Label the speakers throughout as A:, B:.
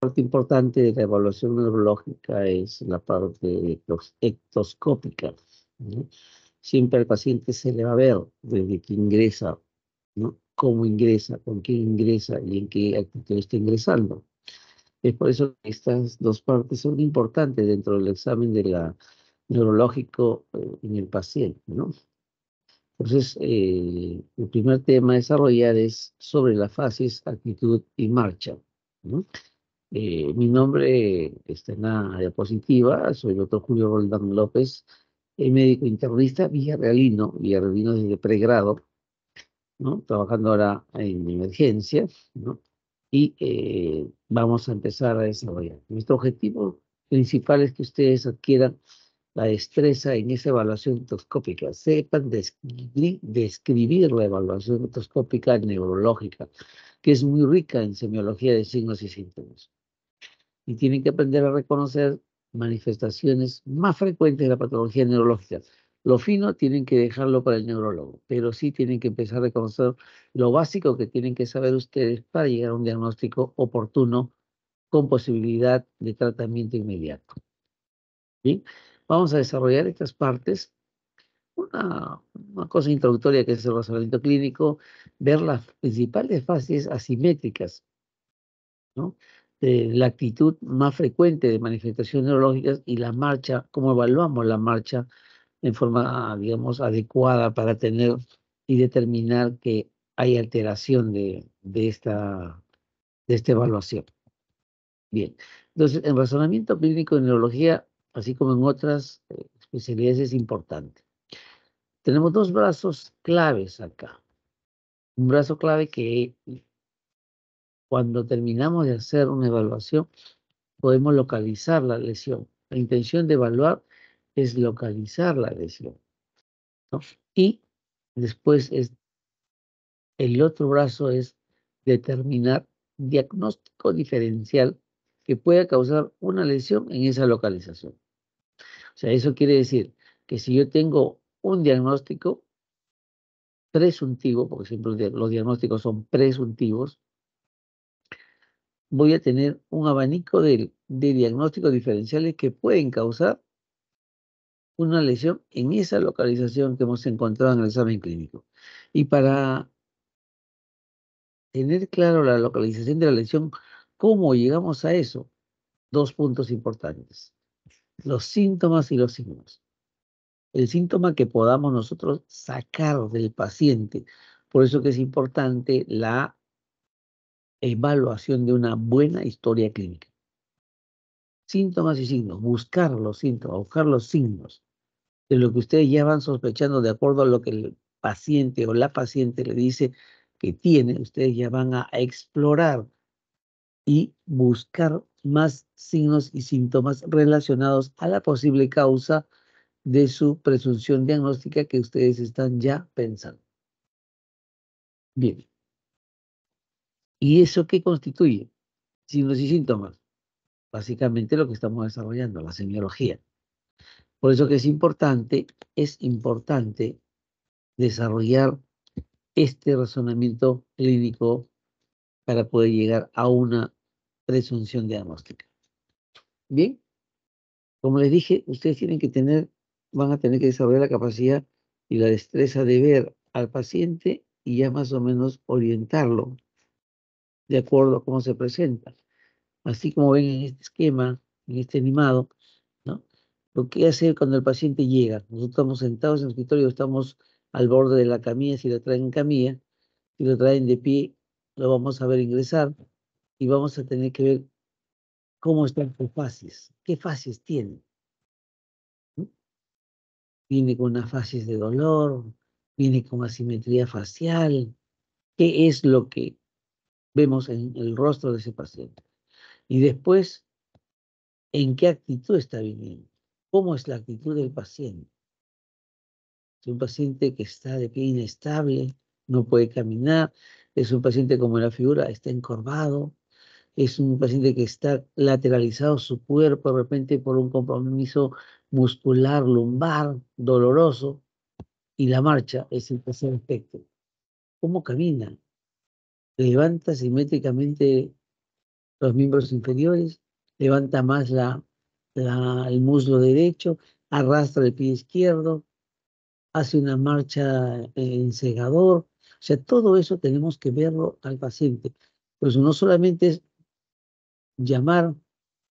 A: Parte importante de la evaluación neurológica es la parte ectoscópica, ¿no? Siempre al paciente se le va a ver desde que ingresa, ¿no? Cómo ingresa, con quién ingresa y en qué actitud está ingresando. Es por eso que estas dos partes son importantes dentro del examen de la neurológico en el paciente, ¿no? Entonces, el primer tema a desarrollar es sobre la fases, actitud y marcha, ¿no? Mi nombre está en la diapositiva, soy el doctor Julio Roldán López, médico internista villarrealino desde pregrado, ¿no? Trabajando ahora en emergencia, ¿no? Y vamos a empezar a desarrollar. Nuestro objetivo principal es que ustedes adquieran la destreza en esa evaluación endoscópica, sepan describir la evaluación endoscópica neurológica, que es muy rica en semiología de signos y síntomas. Y tienen que aprender a reconocer manifestaciones más frecuentes de la patología neurológica. Lo fino tienen que dejarlo para el neurólogo, pero sí tienen que empezar a reconocer lo básico que tienen que saber ustedes para llegar a un diagnóstico oportuno con posibilidad de tratamiento inmediato. Bien, vamos a desarrollar estas partes. Una cosa introductoria que es el razonamiento clínico, ver las principales fases asimétricas, ¿no? La actitud más frecuente de manifestaciones neurológicas y la marcha, cómo evaluamos la marcha en forma, digamos, adecuada para tener y determinar que hay alteración de esta evaluación. Bien, entonces, en razonamiento clínico de neurología, así como en otras especialidades, es importante. Tenemos dos brazos claves acá. Un brazo clave que cuando terminamos de hacer una evaluación, podemos localizar la lesión. La intención de evaluar es localizar la lesión, ¿no? Y después el otro brazo es determinar diagnóstico diferencial que pueda causar una lesión en esa localización. O sea, eso quiere decir que si yo tengo un diagnóstico presuntivo, porque siempre los diagnósticos son presuntivos, voy a tener un abanico de diagnósticos diferenciales que pueden causar una lesión en esa localización que hemos encontrado en el examen clínico. Y para tener claro la localización de la lesión, ¿cómo llegamos a eso? Dos puntos importantes: los síntomas y los signos. El síntoma que podamos nosotros sacar del paciente. Por eso que es importante la evaluación de una buena historia clínica. Síntomas y signos, buscar los síntomas, buscar los signos de lo que ustedes ya van sospechando de acuerdo a lo que el paciente o la paciente le dice que tiene. Ustedes ya van a explorar y buscar más signos y síntomas relacionados a la posible causa de su presunción diagnóstica que ustedes están ya pensando. Bien. ¿Y eso qué constituye? Signos y síntomas. Básicamente lo que estamos desarrollando, la semiología. Por eso que es importante desarrollar este razonamiento clínico para poder llegar a una presunción diagnóstica. Bien, como les dije, ustedes van a tener que desarrollar la capacidad y la destreza de ver al paciente y ya más o menos orientarlo de acuerdo a cómo se presenta. Así como ven en este esquema, en este animado, ¿no? Lo que hace cuando el paciente llega. Nosotros estamos sentados en el escritorio, estamos al borde de la camilla, si lo traen en camilla, si lo traen de pie, lo vamos a ver ingresar y vamos a tener que ver cómo están sus fases, qué fases tiene. ¿No? Viene con una fases de dolor, viene con asimetría facial, qué es lo que vemos en el rostro de ese paciente. Y después, ¿en qué actitud está viniendo? ¿Cómo es la actitud del paciente? Es un paciente que está de pie inestable, no puede caminar, es un paciente como la figura está encorvado, es un paciente que está lateralizado su cuerpo de repente por un compromiso muscular lumbar doloroso, y la marcha es el tercer aspecto. ¿Cómo camina? Levanta simétricamente los miembros inferiores, levanta más el muslo derecho, arrastra el pie izquierdo, hace una marcha en segador. O sea, todo eso tenemos que verlo al paciente. Pues no solamente es llamar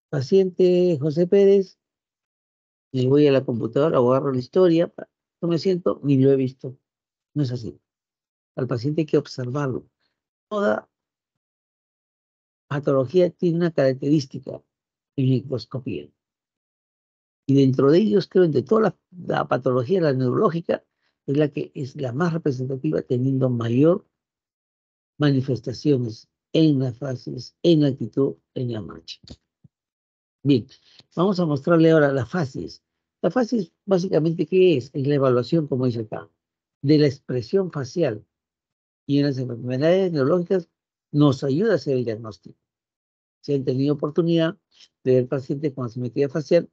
A: paciente José Pérez, y voy a la computadora o agarro la historia, no me siento ni lo he visto. No es así. Al paciente hay que observarlo. Toda patología tiene una característica en microscopía. Y dentro de ellos, creo, entre toda la patología, la neurológica, es la que es la más representativa, teniendo mayor manifestaciones en las fases, en la actitud, en la marcha. Bien, vamos a mostrarle ahora las fases. La fase básicamente, ¿qué es? Es la evaluación, como dice acá, de la expresión facial. Y en las enfermedades neurológicas nos ayuda a hacer el diagnóstico. Si han tenido oportunidad de ver pacientes con asimetría facial,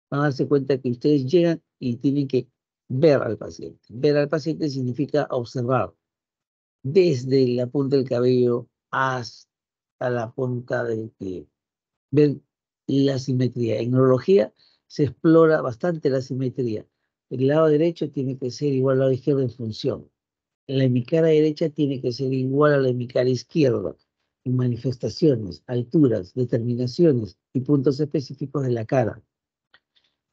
A: van a darse cuenta que ustedes llegan y tienen que ver al paciente. Ver al paciente significa observar desde la punta del cabello hasta la punta del pie. Ver la simetría. En neurología se explora bastante la simetría. El lado derecho tiene que ser igual al lado izquierdo en función. La hemicara derecha tiene que ser igual a la hemicara izquierda en manifestaciones, alturas, determinaciones y puntos específicos de la cara.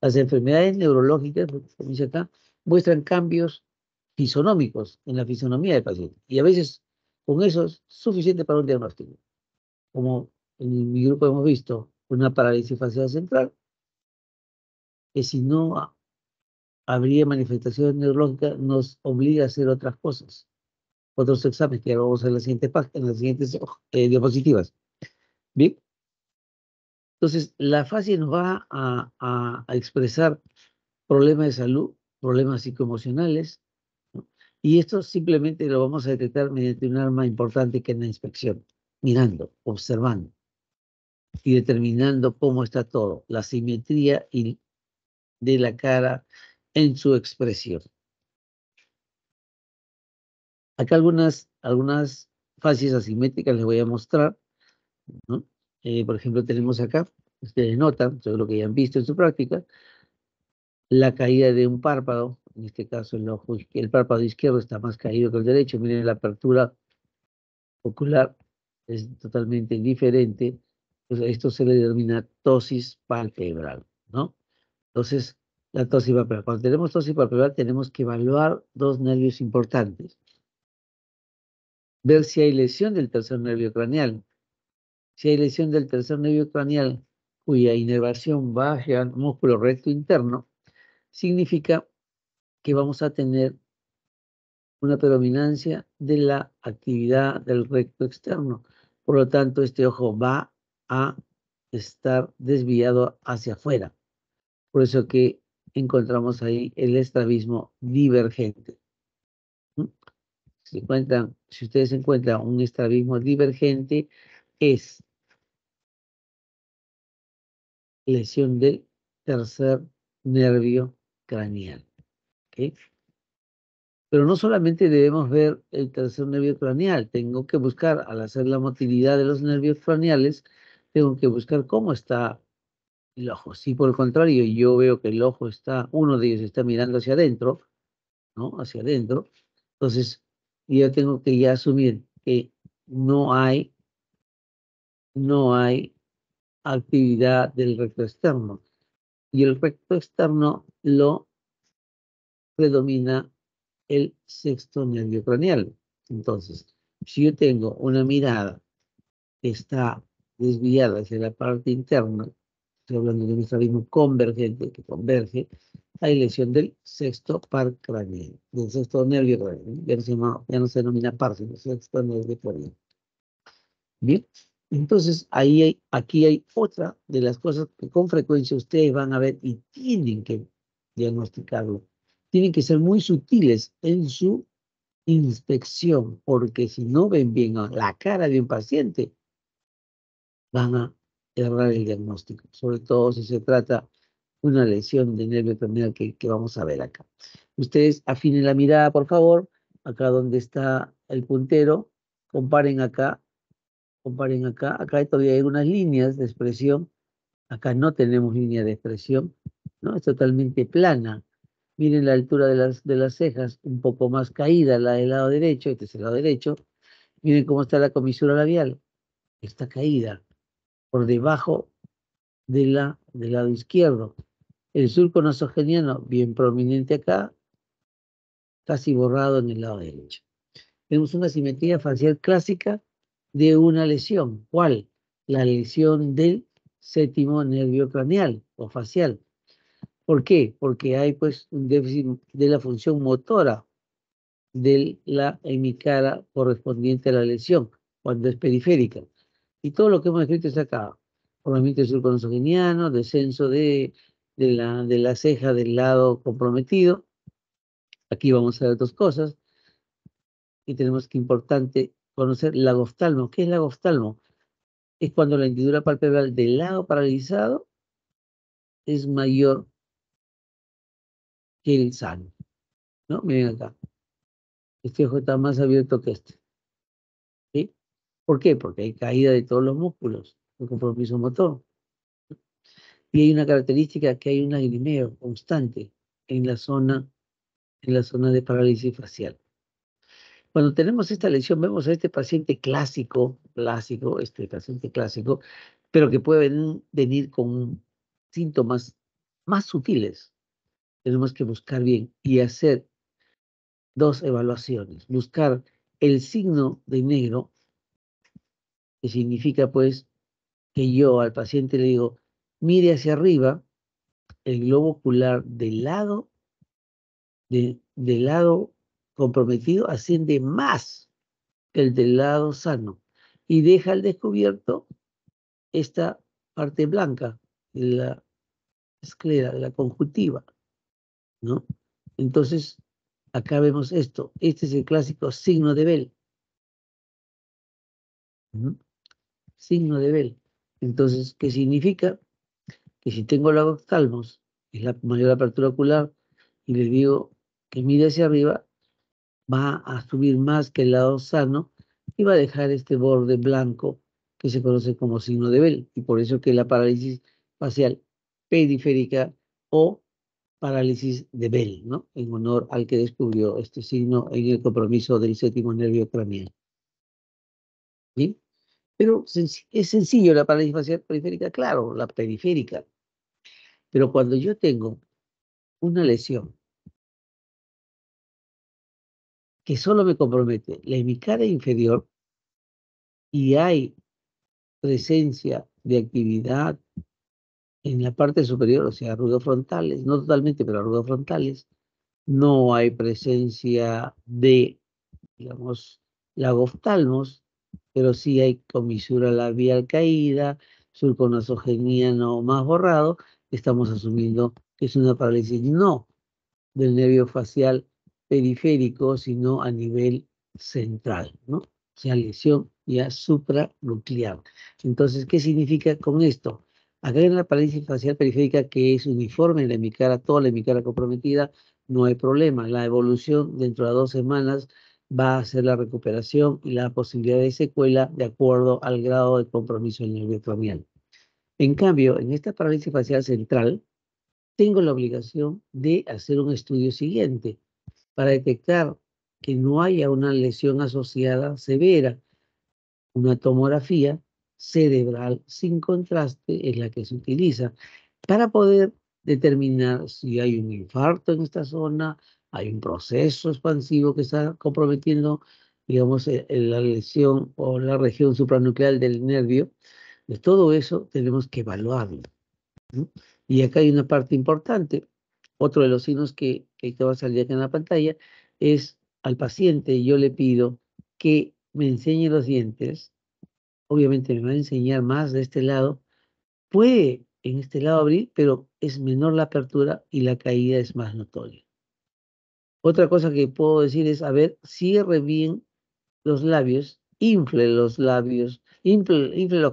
A: Las enfermedades neurológicas, como dice acá, muestran cambios fisonómicos en la fisonomía del paciente. Y a veces con eso es suficiente para un diagnóstico. Como en mi grupo hemos visto una parálisis facial central, que si no habría manifestaciones neurológicas, nos obliga a hacer otras cosas, otros exámenes que vamos a ver en las siguientes páginas, en las siguientes diapositivas. Bien, entonces la fase nos va a expresar problemas de salud, problemas psicoemocionales, ¿no? Y esto simplemente lo vamos a detectar mediante un arma importante que es la inspección, mirando, observando y determinando cómo está todo, la simetría de la cara en su expresión. Acá algunas fases asimétricas les voy a mostrar, ¿no? Por ejemplo, tenemos acá, ustedes notan, yo creo que ya han visto en su práctica, la caída de un párpado, en este caso el párpado izquierdo está más caído que el derecho, miren la apertura ocular es totalmente diferente, pues esto se le denomina ptosis palpebral, ¿no? Entonces, la ptosis palpebral. Cuando tenemos ptosis palpebral tenemos que evaluar dos nervios importantes, ver si hay lesión del tercer nervio craneal. Si hay lesión del tercer nervio craneal cuya inervación va hacia el músculo recto interno, significa que vamos a tener una predominancia de la actividad del recto externo. Por lo tanto, este ojo va a estar desviado hacia afuera. Por eso que encontramos ahí el estrabismo divergente. ¿Mm? Si ustedes encuentran un estrabismo divergente, es lesión del tercer nervio craneal. ¿Okay? Pero no solamente debemos ver el tercer nervio craneal, tengo que buscar, al hacer la motilidad de los nervios craneales, tengo que buscar cómo está el ojo. Si por el contrario yo veo que el ojo está, uno de ellos está mirando hacia adentro, ¿no? Hacia adentro, entonces yo tengo que ya asumir que no hay, no hay actividad del recto externo. Y el recto externo lo predomina el sexto nervio craneal. Entonces, si yo tengo una mirada que está desviada hacia la parte interna, estoy hablando de un estrabismo convergente que converge, hay lesión del sexto par craneal, del sexto nervio craneal. Ya no se denomina par, sino sexto nervio craneal. Bien, entonces aquí hay otra de las cosas que con frecuencia ustedes van a ver y tienen que diagnosticarlo. Tienen que ser muy sutiles en su inspección, porque si no ven bien a la cara de un paciente, van a errar el diagnóstico, sobre todo si se trata de una lesión de nervio terminal que vamos a ver acá. Ustedes afinen la mirada, por favor, acá donde está el puntero, comparen acá Comparen acá. Acá todavía hay unas líneas de expresión. Acá no tenemos línea de expresión, ¿no? Es totalmente plana. Miren la altura de las cejas, un poco más caída, la del lado derecho, este es el lado derecho. Miren cómo está la comisura labial. Está caída por debajo del lado izquierdo. El surco nasogeniano, bien prominente acá, casi borrado en el lado derecho. Tenemos una simetría facial clásica de una lesión. ¿Cuál? La lesión del séptimo nervio craneal o facial. ¿Por qué? Porque hay pues un déficit de la función motora de la hemicara correspondiente a la lesión, cuando es periférica. Y todo lo que hemos escrito es acá. Formamiento del surco nasogeniano, descenso de la ceja del lado comprometido. Aquí vamos a ver dos cosas. Y tenemos que importante conocer lagoftalmo. ¿Qué es lagoftalmo? Es cuando la hendidura palpebral del lado paralizado es mayor que el sano, ¿no? Miren acá. Este ojo está más abierto que este, ¿sí? ¿Por qué? Porque hay caída de todos los músculos, el compromiso motor. Y hay una característica que hay un lagrimeo constante en en la zona de parálisis facial. Cuando tenemos esta lesión, vemos a este paciente clásico, este paciente clásico, pero que puede venir con síntomas más sutiles. Tenemos que buscar bien y hacer dos evaluaciones. Buscar el signo de negro, que significa pues que yo al paciente le digo, mire hacia arriba, el globo ocular del lado comprometido asciende más que el del lado sano y deja al descubierto esta parte blanca de la esclera, de la conjuntiva, ¿no? Entonces, acá vemos esto. Este es el clásico signo de Bell. ¿No? Signo de Bell. Entonces, ¿qué significa? Que si tengo lagoftalmos, es la mayor apertura ocular, y le digo que mire hacia arriba, va a subir más que el lado sano y va a dejar este borde blanco que se conoce como signo de Bell. Y por eso que la parálisis facial periférica o parálisis de Bell, ¿no? En honor al que descubrió este signo en el compromiso del séptimo nervio craneal. ¿Sí? Pero es sencillo la parálisis facial periférica, claro, la periférica. Pero cuando yo tengo una lesión que solo me compromete la hemicara inferior y hay presencia de actividad en la parte superior, o sea, arrugas frontales, no totalmente, pero arrugas frontales, no hay presencia de, digamos, lagoftalmos, pero sí hay comisura labial caída, surco nasogeniano más borrado, estamos asumiendo que es una parálisis no del nervio facial periférico, sino a nivel central, ¿no? O sea, lesión ya supranuclear. Entonces, ¿qué significa con esto? Acá en la parálisis facial periférica, que es uniforme en la hemicara, toda la hemicara comprometida, no hay problema. La evolución dentro de 2 semanas va a ser la recuperación y la posibilidad de secuela de acuerdo al grado de compromiso del nervio craneal. En cambio, en esta parálisis facial central, tengo la obligación de hacer un estudio siguiente para detectar que no haya una lesión asociada severa. Una tomografía cerebral sin contraste es la que se utiliza para poder determinar si hay un infarto en esta zona, hay un proceso expansivo que está comprometiendo, digamos, la lesión o la región supranuclear del nervio. De todo eso tenemos que evaluarlo, ¿no? Y acá hay una parte importante. Otro de los signos que va a salir acá en la pantalla es al paciente, yo le pido que me enseñe los dientes. Obviamente me va a enseñar más de este lado. Puede en este lado abrir, pero es menor la apertura y la caída es más notoria. Otra cosa que puedo decir es, a ver, cierre bien los labios, infle los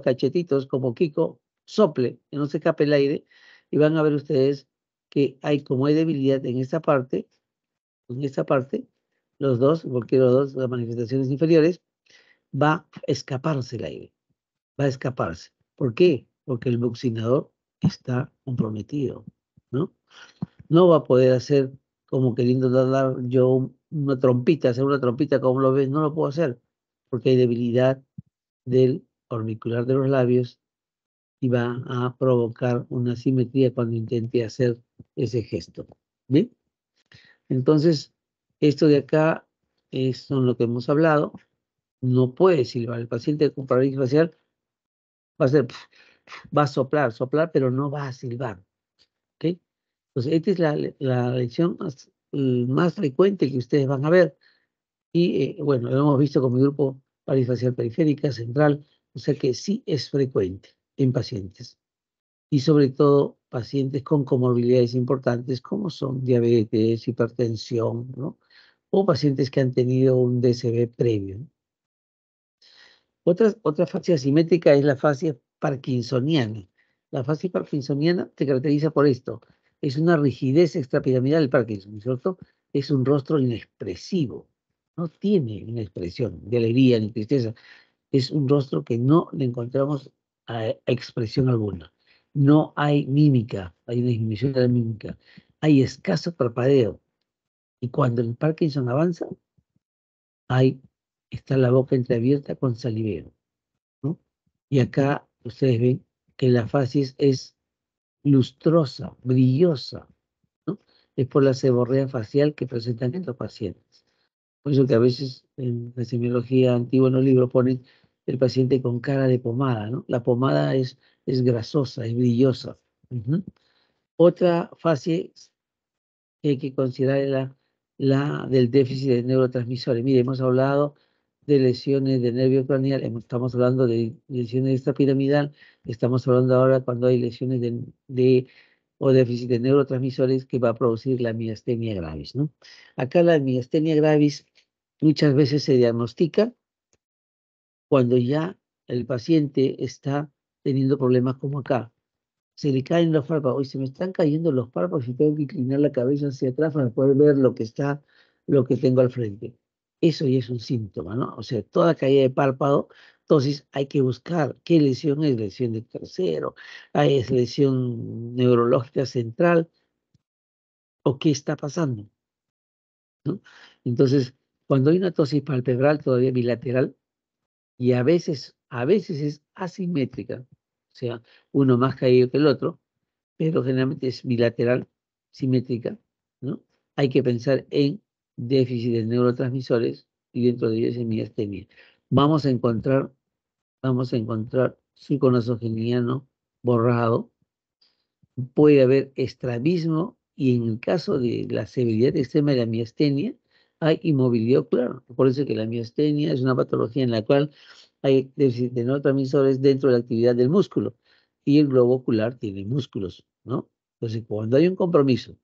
A: cachetitos como Kiko, sople, que no se escape el aire, y van a ver ustedes que como hay debilidad en esta parte, los dos, porque los dos, las manifestaciones inferiores, va a escaparse el aire. va a escaparse. ¿Por qué? Porque el buccinador está comprometido, ¿no? No va a poder hacer como queriendo dar yo una trompita, hacer una trompita como lo ves, no lo puedo hacer, porque hay debilidad del auricular de los labios y va a provocar una simetría cuando intente hacer ese gesto. ¿Bien? Entonces, esto de acá es lo que hemos hablado. No puede silbar. El paciente con parálisis facial va a hacer, va a soplar, pero no va a silbar. ¿Ok? Entonces, esta es la lección más frecuente que ustedes van a ver. Y bueno, lo hemos visto con mi grupo parálisis facial periférica, central, o sea que sí es frecuente en pacientes. Y sobre todo pacientes con comorbilidades importantes como son diabetes, hipertensión, ¿no? O pacientes que han tenido un DCB previo. Otra fascia asimétrica es la fascia parkinsoniana. La fascia parkinsoniana se caracteriza por esto. Es una rigidez extrapiramidal del Parkinson, ¿cierto? Es un rostro inexpresivo. No tiene una expresión de alegría ni tristeza. Es un rostro que no le encontramos a expresión alguna. No hay mímica, hay una disminución de la mímica. Hay escaso parpadeo. Y cuando el Parkinson avanza, hay, está la boca entreabierta con salivero, ¿no? Y acá ustedes ven que la facies es lustrosa, brillosa, ¿no? Es por la seborrea facial que presentan estos pacientes. Por eso que a veces en la semiología antigua en los libros ponen el paciente con cara de pomada, ¿no? La pomada es grasosa, es brillosa. Ujú. Otra fase que hay que considerar es la del déficit de neurotransmisores. Mire, hemos hablado de lesiones de nervio craneal, estamos hablando de lesiones extrapiramidal, estamos hablando ahora cuando hay lesiones o déficit de neurotransmisores que va a producir la miastenia gravis, ¿no? Acá la miastenia gravis muchas veces se diagnostica cuando ya el paciente está teniendo problemas como acá. Se le caen los párpados. Hoy se me están cayendo los párpados y tengo que inclinar la cabeza hacia atrás para poder ver lo que tengo al frente. Eso ya es un síntoma, ¿no? O sea, toda caída de párpado, entonces hay que buscar qué lesión es, lesión de tercero, es lesión neurológica central o qué está pasando, ¿no? Entonces, cuando hay una tosis palpebral todavía bilateral, y a veces es asimétrica, o sea, uno más caído que el otro, pero generalmente es bilateral, simétrica, ¿no? Hay que pensar en déficit de neurotransmisores y dentro de ellos en miastenia. Vamos a encontrar, vamos a encontrar surco nasogeniano borrado, puede haber estrabismo y en el caso de la severidad extrema de la miastenia, hay inmovilidad ocular. Por eso que la miastenia es una patología en la cual hay déficit de neurotransmisores dentro de la actividad del músculo y el globo ocular tiene músculos, ¿no? Entonces, cuando hay un compromiso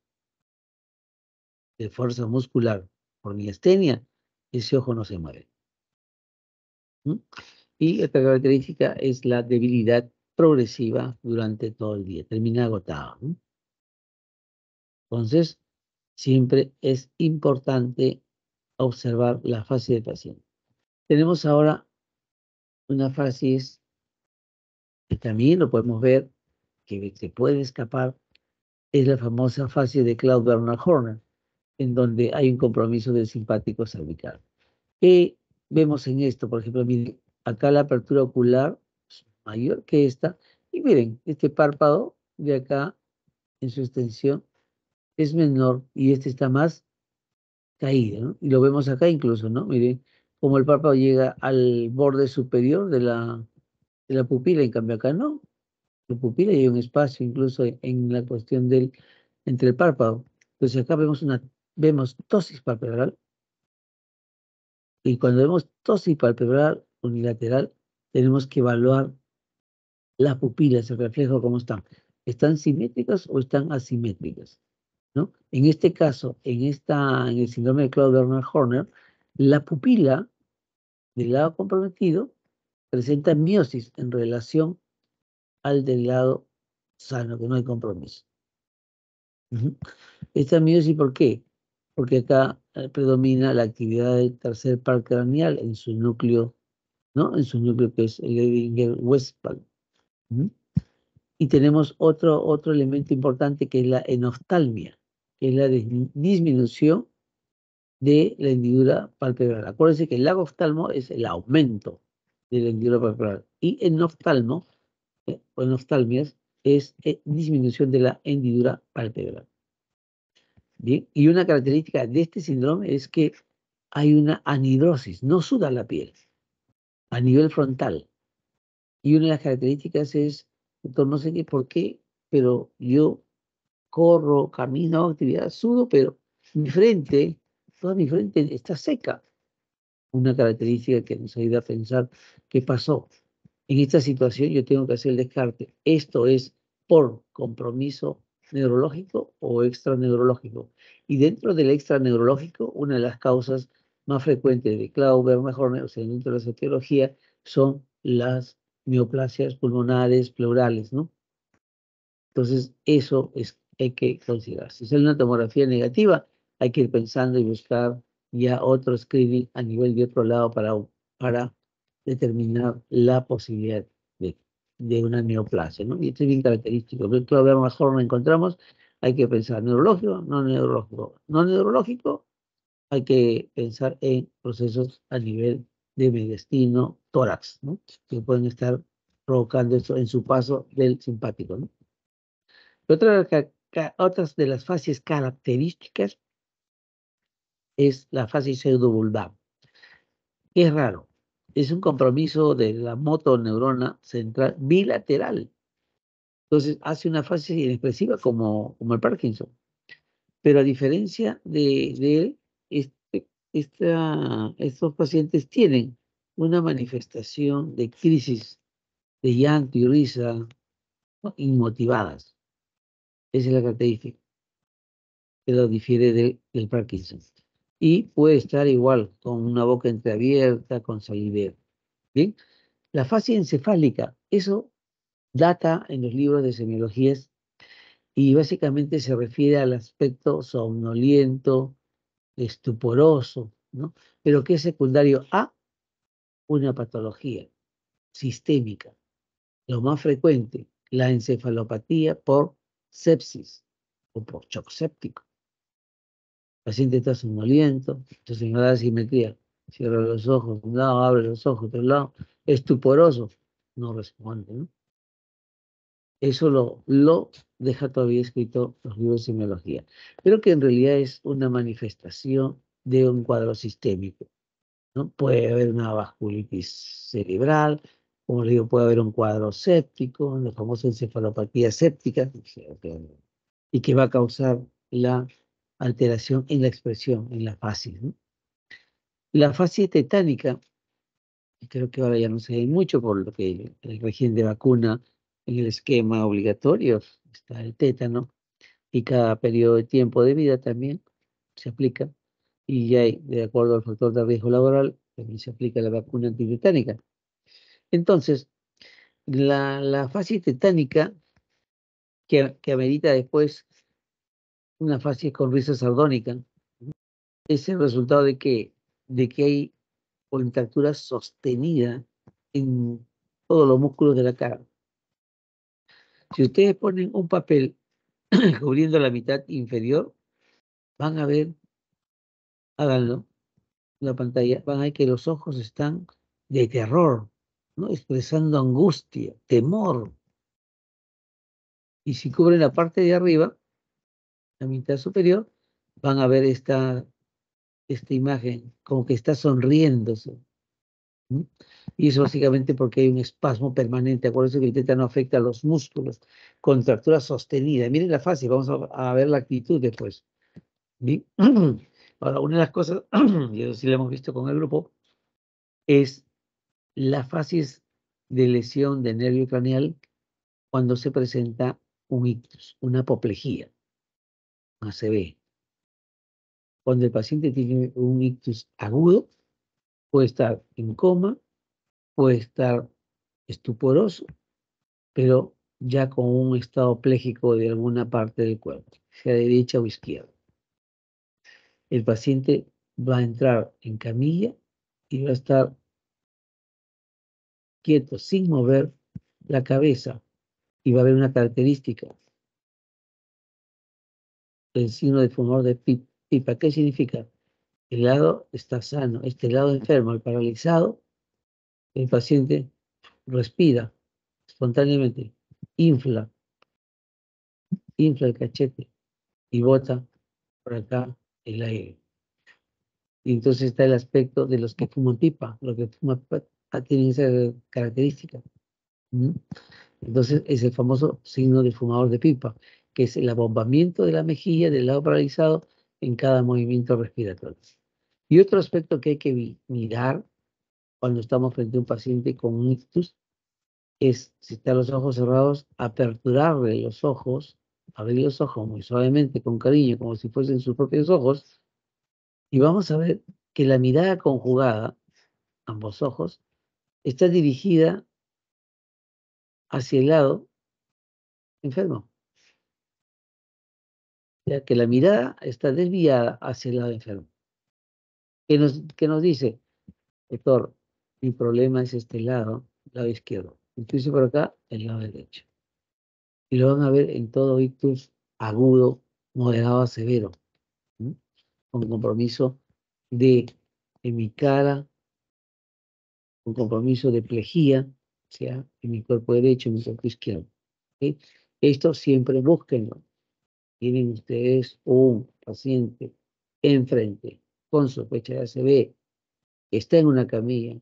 A: de fuerza muscular por miastenia, ese ojo no se mueve. ¿M? Y esta característica es la debilidad progresiva durante todo el día, termina agotado, ¿no? Entonces, siempre es importante observar la fase del paciente. Tenemos ahora una fase que también lo podemos ver, que se puede escapar, es la famosa fase de Claude Bernard Horner, en donde hay un compromiso del simpático cervical. ¿Qué vemos en esto? Por ejemplo, miren, acá la apertura ocular es mayor que esta, y miren, este párpado de acá en su extensión es menor y este está más caída, ¿no? Y lo vemos acá incluso, ¿no? Miren, como el párpado llega al borde superior de la pupila, en cambio acá no. La pupila y hay un espacio incluso en la cuestión entre el párpado. Entonces acá vemos tosis palpebral y cuando vemos tosis palpebral unilateral tenemos que evaluar las pupilas, el reflejo, cómo están. ¿Están simétricas o están asimétricas? ¿No? En este caso, en el síndrome de Claude Bernard Horner, la pupila del lado comprometido presenta miosis en relación al del lado sano, que no hay compromiso. Ujú. Esta miosis, ¿por qué? Porque acá predomina la actividad del tercer par craneal en su núcleo ¿no? En su núcleo que es el Edinger-Westphal. ¿Mm? Y tenemos otro elemento importante que es la enoftalmia, que es la disminución de la hendidura palpebral. Acuérdense que el lagoftalmo es el aumento de la hendidura palpebral y enoftalmo, o enoftalmias, es disminución de la hendidura palpebral. Bien, y una característica de este síndrome es que hay una anhidrosis, no suda la piel a nivel frontal. Y una de las características es, doctor, no sé qué por qué, pero yo corro, camino, hago actividad, sudo, pero mi frente, toda mi frente está seca. Una característica que nos ayuda a pensar qué pasó. En esta situación yo tengo que hacer el descarte. ¿Esto es por compromiso neurológico o extraneurológico? Y dentro del extraneurológico, una de las causas más frecuentes de Klauber-Mahorner, o sea, dentro de la etiología, son las neoplasias pulmonares pleurales, ¿no? Entonces, eso es, hay que considerar. Si es una tomografía negativa, hay que ir pensando y buscar ya otro screening a nivel de otro lado para determinar la posibilidad de una neoplasia, ¿no? Y esto es bien característico. Pero a ver, mejor no encontramos, hay que pensar neurológico, no neurológico. No neurológico, hay que pensar en procesos a nivel de mediastino, tórax, ¿no? Que pueden estar provocando eso en su paso del simpático, ¿no? Otras de las fases características es la fase pseudobulbar, que es raro. Es un compromiso de la motoneurona central bilateral. Entonces hace una fase inexpresiva como el Parkinson. Pero a diferencia de él, estos pacientes tienen una manifestación de crisis de llanto y risa, ¿no? Inmotivadas. Esa es la característica que lo difiere del Parkinson. Y puede estar igual, con una boca entreabierta, con salivero. Bien, la fase encefálica, eso data en los libros de semiologías y básicamente se refiere al aspecto somnoliento, estuporoso, ¿no? Pero que es secundario a una patología sistémica. Lo más frecuente, la encefalopatía por sepsis o por shock séptico. El paciente está somnoliento, entonces no da simetría. Cierra los ojos, un lado, abre los ojos, otro lado, estuporoso, no responde, ¿no? Eso lo deja todavía escrito los libros de semiología. Pero que en realidad es una manifestación de un cuadro sistémico, ¿no? Puede haber una vasculitis cerebral, como le digo, puede haber un cuadro séptico, la famosa encefalopatía séptica, o sea, y que va a causar la alteración en la expresión, en la fases, ¿no? La fase tetánica, y creo que ahora ya no se ve mucho por lo que el régimen de vacuna en el esquema obligatorio está el tétano, y cada periodo de tiempo de vida también se aplica, y ya de acuerdo al factor de riesgo laboral, también se aplica la vacuna antitetánica. Entonces, la fase tetánica, que amerita después una fase con risa sardónica, es el resultado de que hay contractura sostenida en todos los músculos de la cara. Si ustedes ponen un papel cubriendo la mitad inferior, van a ver, háganlo en la pantalla, van a ver que los ojos están de terror, ¿no? Expresando angustia, temor. Y si cubren la parte de arriba, la mitad superior, van a ver esta imagen, como que está sonriéndose. ¿Mm? Y eso básicamente porque hay un espasmo permanente. Acuérdense que el tétano afecta a los músculos, contractura sostenida. Miren la fase, vamos a ver la actitud después. ¿Bien? Ahora, una de las cosas, y eso sí lo hemos visto con el grupo, es la fases de lesión de nervio craneal cuando se presenta un ictus, una apoplejía, una ACV. Cuando el paciente tiene un ictus agudo, puede estar en coma, puede estar estuporoso, pero ya con un estado pléjico de alguna parte del cuerpo, sea derecha o izquierda. El paciente va a entrar en camilla y va a estar quieto, sin mover la cabeza. Y va a haber una característica, el signo de fumador de pipa. ¿Qué significa? El lado está sano, este lado enfermo, el paralizado, el paciente respira espontáneamente, infla, infla el cachete y bota por acá el aire. Y entonces está el aspecto de los que fuman pipa. Los que fuman pipa tienen esa característica. ¿Mm? Entonces es el famoso signo del fumador de pipa, que es el abombamiento de la mejilla del lado paralizado en cada movimiento respiratorio. Y otro aspecto que hay que mirar cuando estamos frente a un paciente con un ictus es, si están los ojos cerrados, aperturarle los ojos, abrir los ojos muy suavemente, con cariño, como si fuesen sus propios ojos, y vamos a ver que la mirada conjugada, ambos ojos, está dirigida hacia el lado enfermo. O sea, que la mirada está desviada hacia el lado enfermo. ¿Qué nos dice? Doctor, mi problema es este lado izquierdo. Incluso por acá, el lado derecho. Y lo van a ver en todo ictus agudo, moderado a severo, ¿sí? Con compromiso de en mi cara, con compromiso de plejía, o sea, en mi cuerpo derecho, en mi cuerpo izquierdo. ¿Sí? Esto siempre búsquenlo. Tienen ustedes un paciente enfrente con sospecha de ACV, está en una camilla,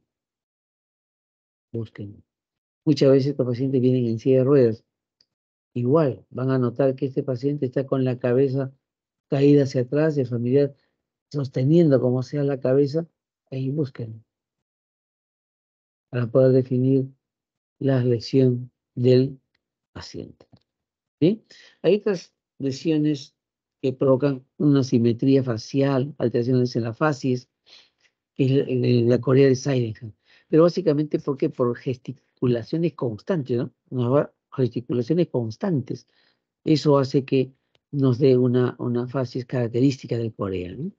A: búsquenlo. Muchas veces estos pacientes vienen en silla de ruedas. Igual van a notar que este paciente está con la cabeza caída hacia atrás, el familiar sosteniendo como sea la cabeza, ahí busquen para poder definir la lesión del paciente. ¿Sí? Hay otras lesiones que provocan una simetría facial, alteraciones en la facies, que es la Corea de Sydenham. Pero básicamente, ¿por qué? Por gesticulaciones constantes, ¿no? Gesticulaciones constantes. Eso hace que nos dé una facies característica del Corea, ¿no?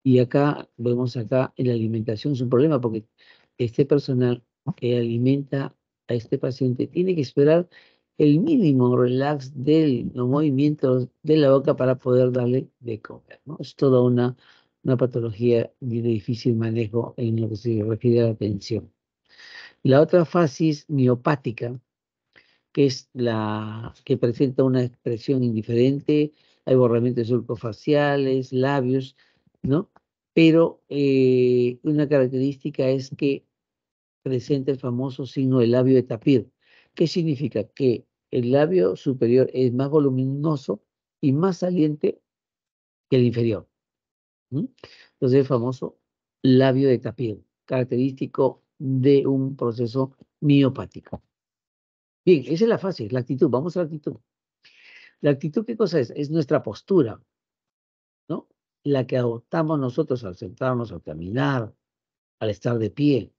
A: Y acá, vemos acá, en la alimentación es un problema porque este personal que alimenta a este paciente tiene que esperar el mínimo relax de los movimientos de la boca para poder darle de comer, ¿no? Es toda una patología de difícil manejo en lo que se refiere a la atención. La otra fasis miopática, que es la que presenta una expresión indiferente, hay borramientos surcofaciales, labios, ¿no? Pero una característica es que presenta el famoso signo del labio de tapir. ¿Qué significa? Que el labio superior es más voluminoso y más saliente que el inferior. ¿Mm? Entonces, el famoso labio de tapir, característico de un proceso miopático. Bien, esa es la fase, la actitud. Vamos a la actitud. La actitud, ¿qué cosa es? Es nuestra postura, ¿no? La que adoptamos nosotros al sentarnos, al caminar, al estar de pie.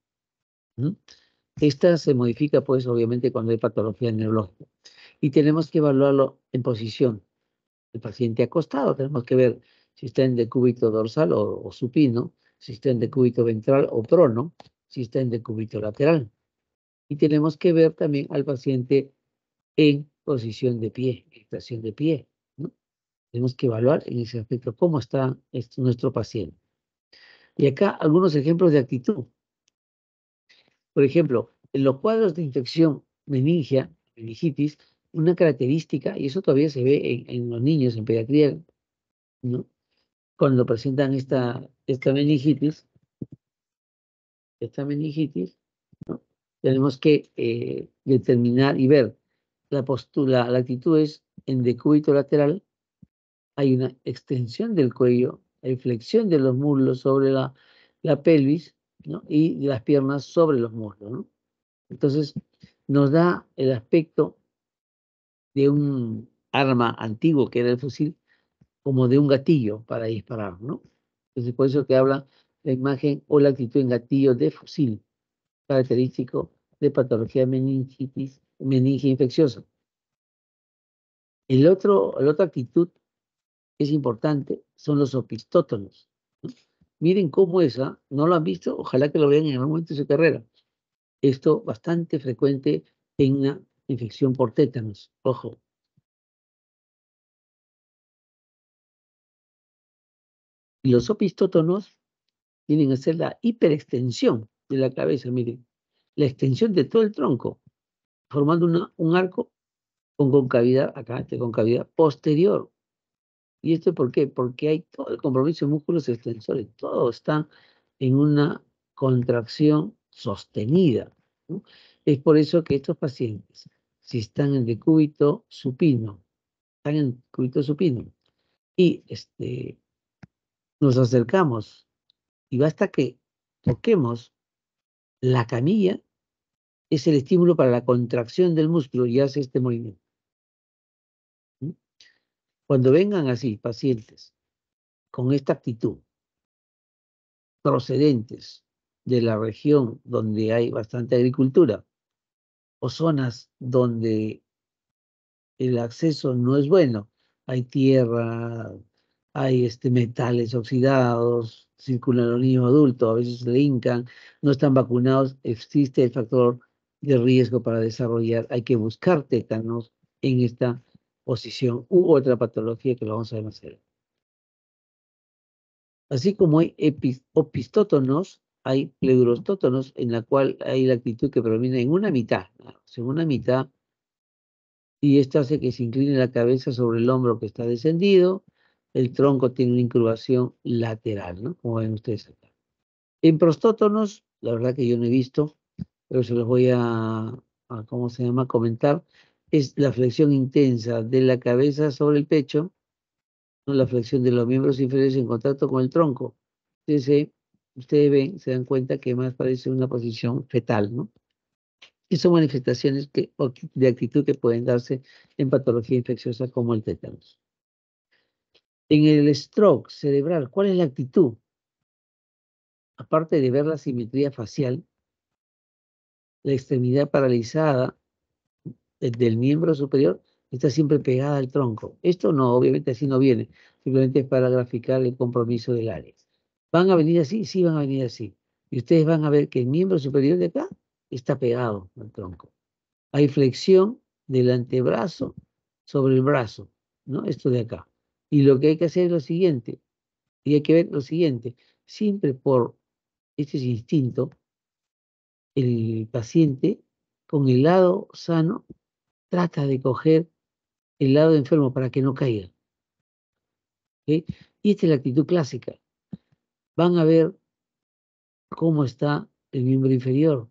A: ¿Mm? Esta se modifica, pues, obviamente, cuando hay patología neurológica. Y tenemos que evaluarlo en posición. El paciente acostado, tenemos que ver si está en decúbito dorsal o supino, si está en decúbito ventral o prono, si está en decúbito lateral. Y tenemos que ver también al paciente en posición de pie, en estación de pie, ¿no? Tenemos que evaluar en ese aspecto cómo está nuestro paciente. Y acá algunos ejemplos de actitud. Por ejemplo, en los cuadros de infección meningia, meningitis, una característica, y eso todavía se ve en los niños en pediatría, ¿no? Cuando presentan esta meningitis, ¿no? Tenemos que determinar y ver la postura, la actitud es en decúbito lateral, hay una extensión del cuello, hay flexión de los muslos sobre la pelvis, ¿no? Y las piernas sobre los muslos, ¿no? Entonces, nos da el aspecto de un arma antiguo que era el fusil, como de un gatillo para disparar, ¿no? Entonces, por eso que habla la imagen o la actitud en gatillo de fusil, característico de patología meningitis, meningia infecciosa. La otra actitud que es importante son los opistótonos, ¿no? Miren cómo esa, ¿no lo han visto? Ojalá que lo vean en algún momento de su carrera. Esto bastante frecuente en una infección por tétanos. Ojo. Y los opistótonos tienen que hacer la hiperextensión de la cabeza, miren, la extensión de todo el tronco, formando un arco con concavidad, acá, concavidad posterior. ¿Y esto por qué? Porque hay todo el compromiso de músculos extensores, todo está en una contracción sostenida, ¿no? Es por eso que estos pacientes, si están en decúbito supino, están en decúbito supino, y nos acercamos, y basta que toquemos la canilla, es el estímulo para la contracción del músculo y hace este movimiento. ¿Sí? Cuando vengan así pacientes con esta actitud, procedentes de la región donde hay bastante agricultura o zonas donde el acceso no es bueno, hay tierra, hay metales oxidados, circulan los niños adultos, a veces le hincan, no están vacunados, existe el factor de riesgo para desarrollar, hay que buscar tétanos en esta posición u otra patología que lo vamos a ver más adelante. Así como hay opistótonos, hay pleuróstotonos, en la cual hay la actitud que predomina en una mitad, ¿no? En una mitad, y esto hace que se incline la cabeza sobre el hombro que está descendido, el tronco tiene una incurvación lateral, ¿no? Como ven ustedes acá. En prostótonos, la verdad que yo no he visto, pero se los voy ¿cómo se llama?, comentar, es la flexión intensa de la cabeza sobre el pecho, ¿no? La flexión de los miembros inferiores en contacto con el tronco. Entonces, ustedes ven, se dan cuenta que más parece una posición fetal, ¿no? Y son manifestaciones de actitud que pueden darse en patología infecciosa como el tétanos. En el stroke cerebral, ¿cuál es la actitud? Aparte de ver la simetría facial, la extremidad paralizada del miembro superior está siempre pegada al tronco. Esto no, obviamente así no viene, simplemente es para graficar el compromiso del área. ¿Van a venir así? Sí, van a venir así. Y ustedes van a ver que el miembro superior de acá está pegado al tronco. Hay flexión del antebrazo sobre el brazo, ¿no? Esto de acá. Y lo que hay que hacer es lo siguiente, y hay que ver lo siguiente, siempre por este es instinto, el paciente con el lado sano trata de coger el lado enfermo para que no caiga. ¿Ok? Y esta es la actitud clásica. Van a ver cómo está el miembro inferior.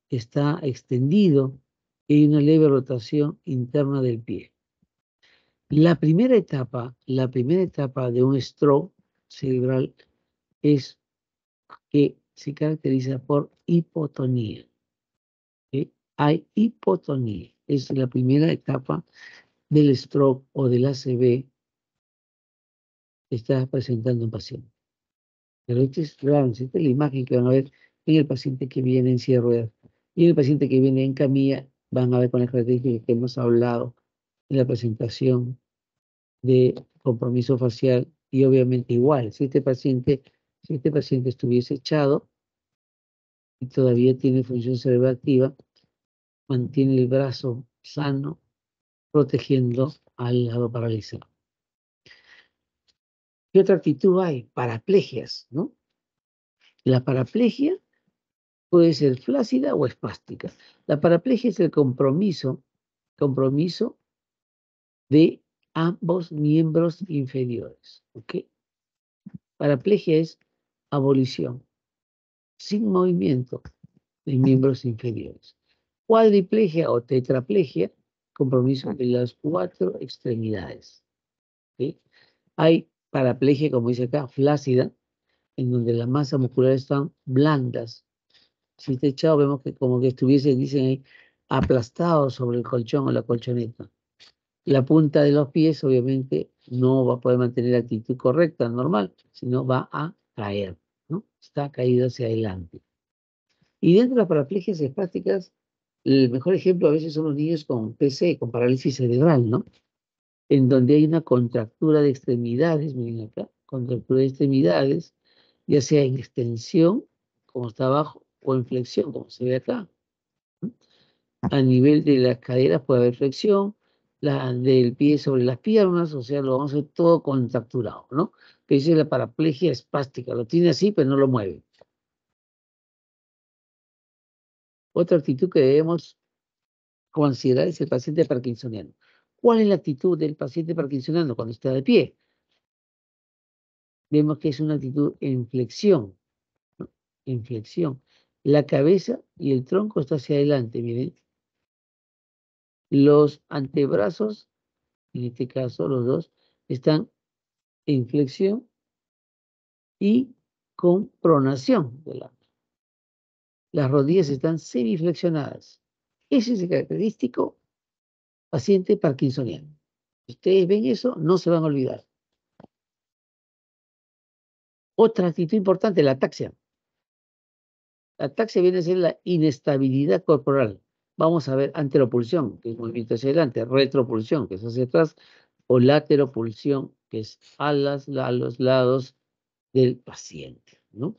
A: Está extendido y hay una leve rotación interna del pie. La primera etapa de un stroke cerebral es que se caracteriza por hipotonía. ¿Sí? Hay hipotonía. Es la primera etapa del stroke o del ACV que está presentando un paciente. Pero esta es la imagen que van a ver en el paciente que viene en silla de ruedas. Y en el paciente que viene en camilla, van a ver con las características que hemos hablado en la presentación de compromiso facial y obviamente igual, si este paciente estuviese echado y todavía tiene función cerebral activa, mantiene el brazo sano, protegiendo al lado paralizado. ¿Qué otra actitud hay? Paraplegias, ¿no? La paraplegia puede ser flácida o espástica. La paraplegia es el compromiso de ambos miembros inferiores, ¿ok? Paraplegia es abolición, sin movimiento de miembros inferiores. Cuadriplegia o tetraplegia, compromiso de las 4 extremidades, ¿ok? Hay paraplegia, como dice acá, flácida, en donde las masas musculares están blandas. Si está echado, vemos que como que estuviese, dicen ahí, aplastado sobre el colchón o la colchoneta. La punta de los pies, obviamente, no va a poder mantener la actitud correcta, normal, sino va a caer, ¿no? Está caído hacia adelante. Y dentro de las paraplegias espásticas, el mejor ejemplo a veces son los niños con PC, con parálisis cerebral, ¿no? En donde hay una contractura de extremidades, miren acá, contractura de extremidades, ya sea en extensión, como está abajo, o en flexión, como se ve acá. A nivel de las caderas puede haber flexión, la del pie sobre las piernas, o sea, lo vamos a hacer todo contracturado, ¿no? Que dice la paraplegia espástica, lo tiene así, pero no lo mueve. Otra actitud que debemos considerar es el paciente parkinsoniano. ¿Cuál es la actitud del paciente parkinsoniano cuando está de pie? Vemos que es una actitud en flexión, ¿no? En flexión. La cabeza y el tronco está hacia adelante, miren. Los antebrazos, en este caso los dos, están en flexión y con pronación. Las rodillas están semiflexionadas. Ese es el característico paciente parkinsoniano. Si ustedes ven eso, no se van a olvidar. Otra actitud importante, la ataxia. La ataxia viene a ser la inestabilidad corporal. Vamos a ver anteropulsión, que es movimiento hacia adelante, retropulsión, que es hacia atrás, o lateropulsión, que es a los lados del paciente, ¿no?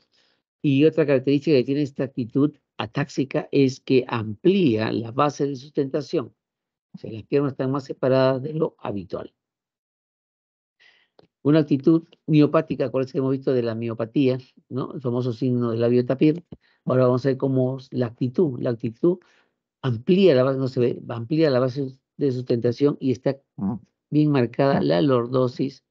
A: Y otra característica que tiene esta actitud atáxica es que amplía la base de sustentación. O sea, las piernas están más separadas de lo habitual. Una actitud miopática, con que hemos visto de la miopatía, ¿no? El famoso signo del labio tapir. Ahora vamos a ver cómo la actitud. La actitud amplía la base, no se ve, amplía la base de sustentación y está bien marcada la lordosis,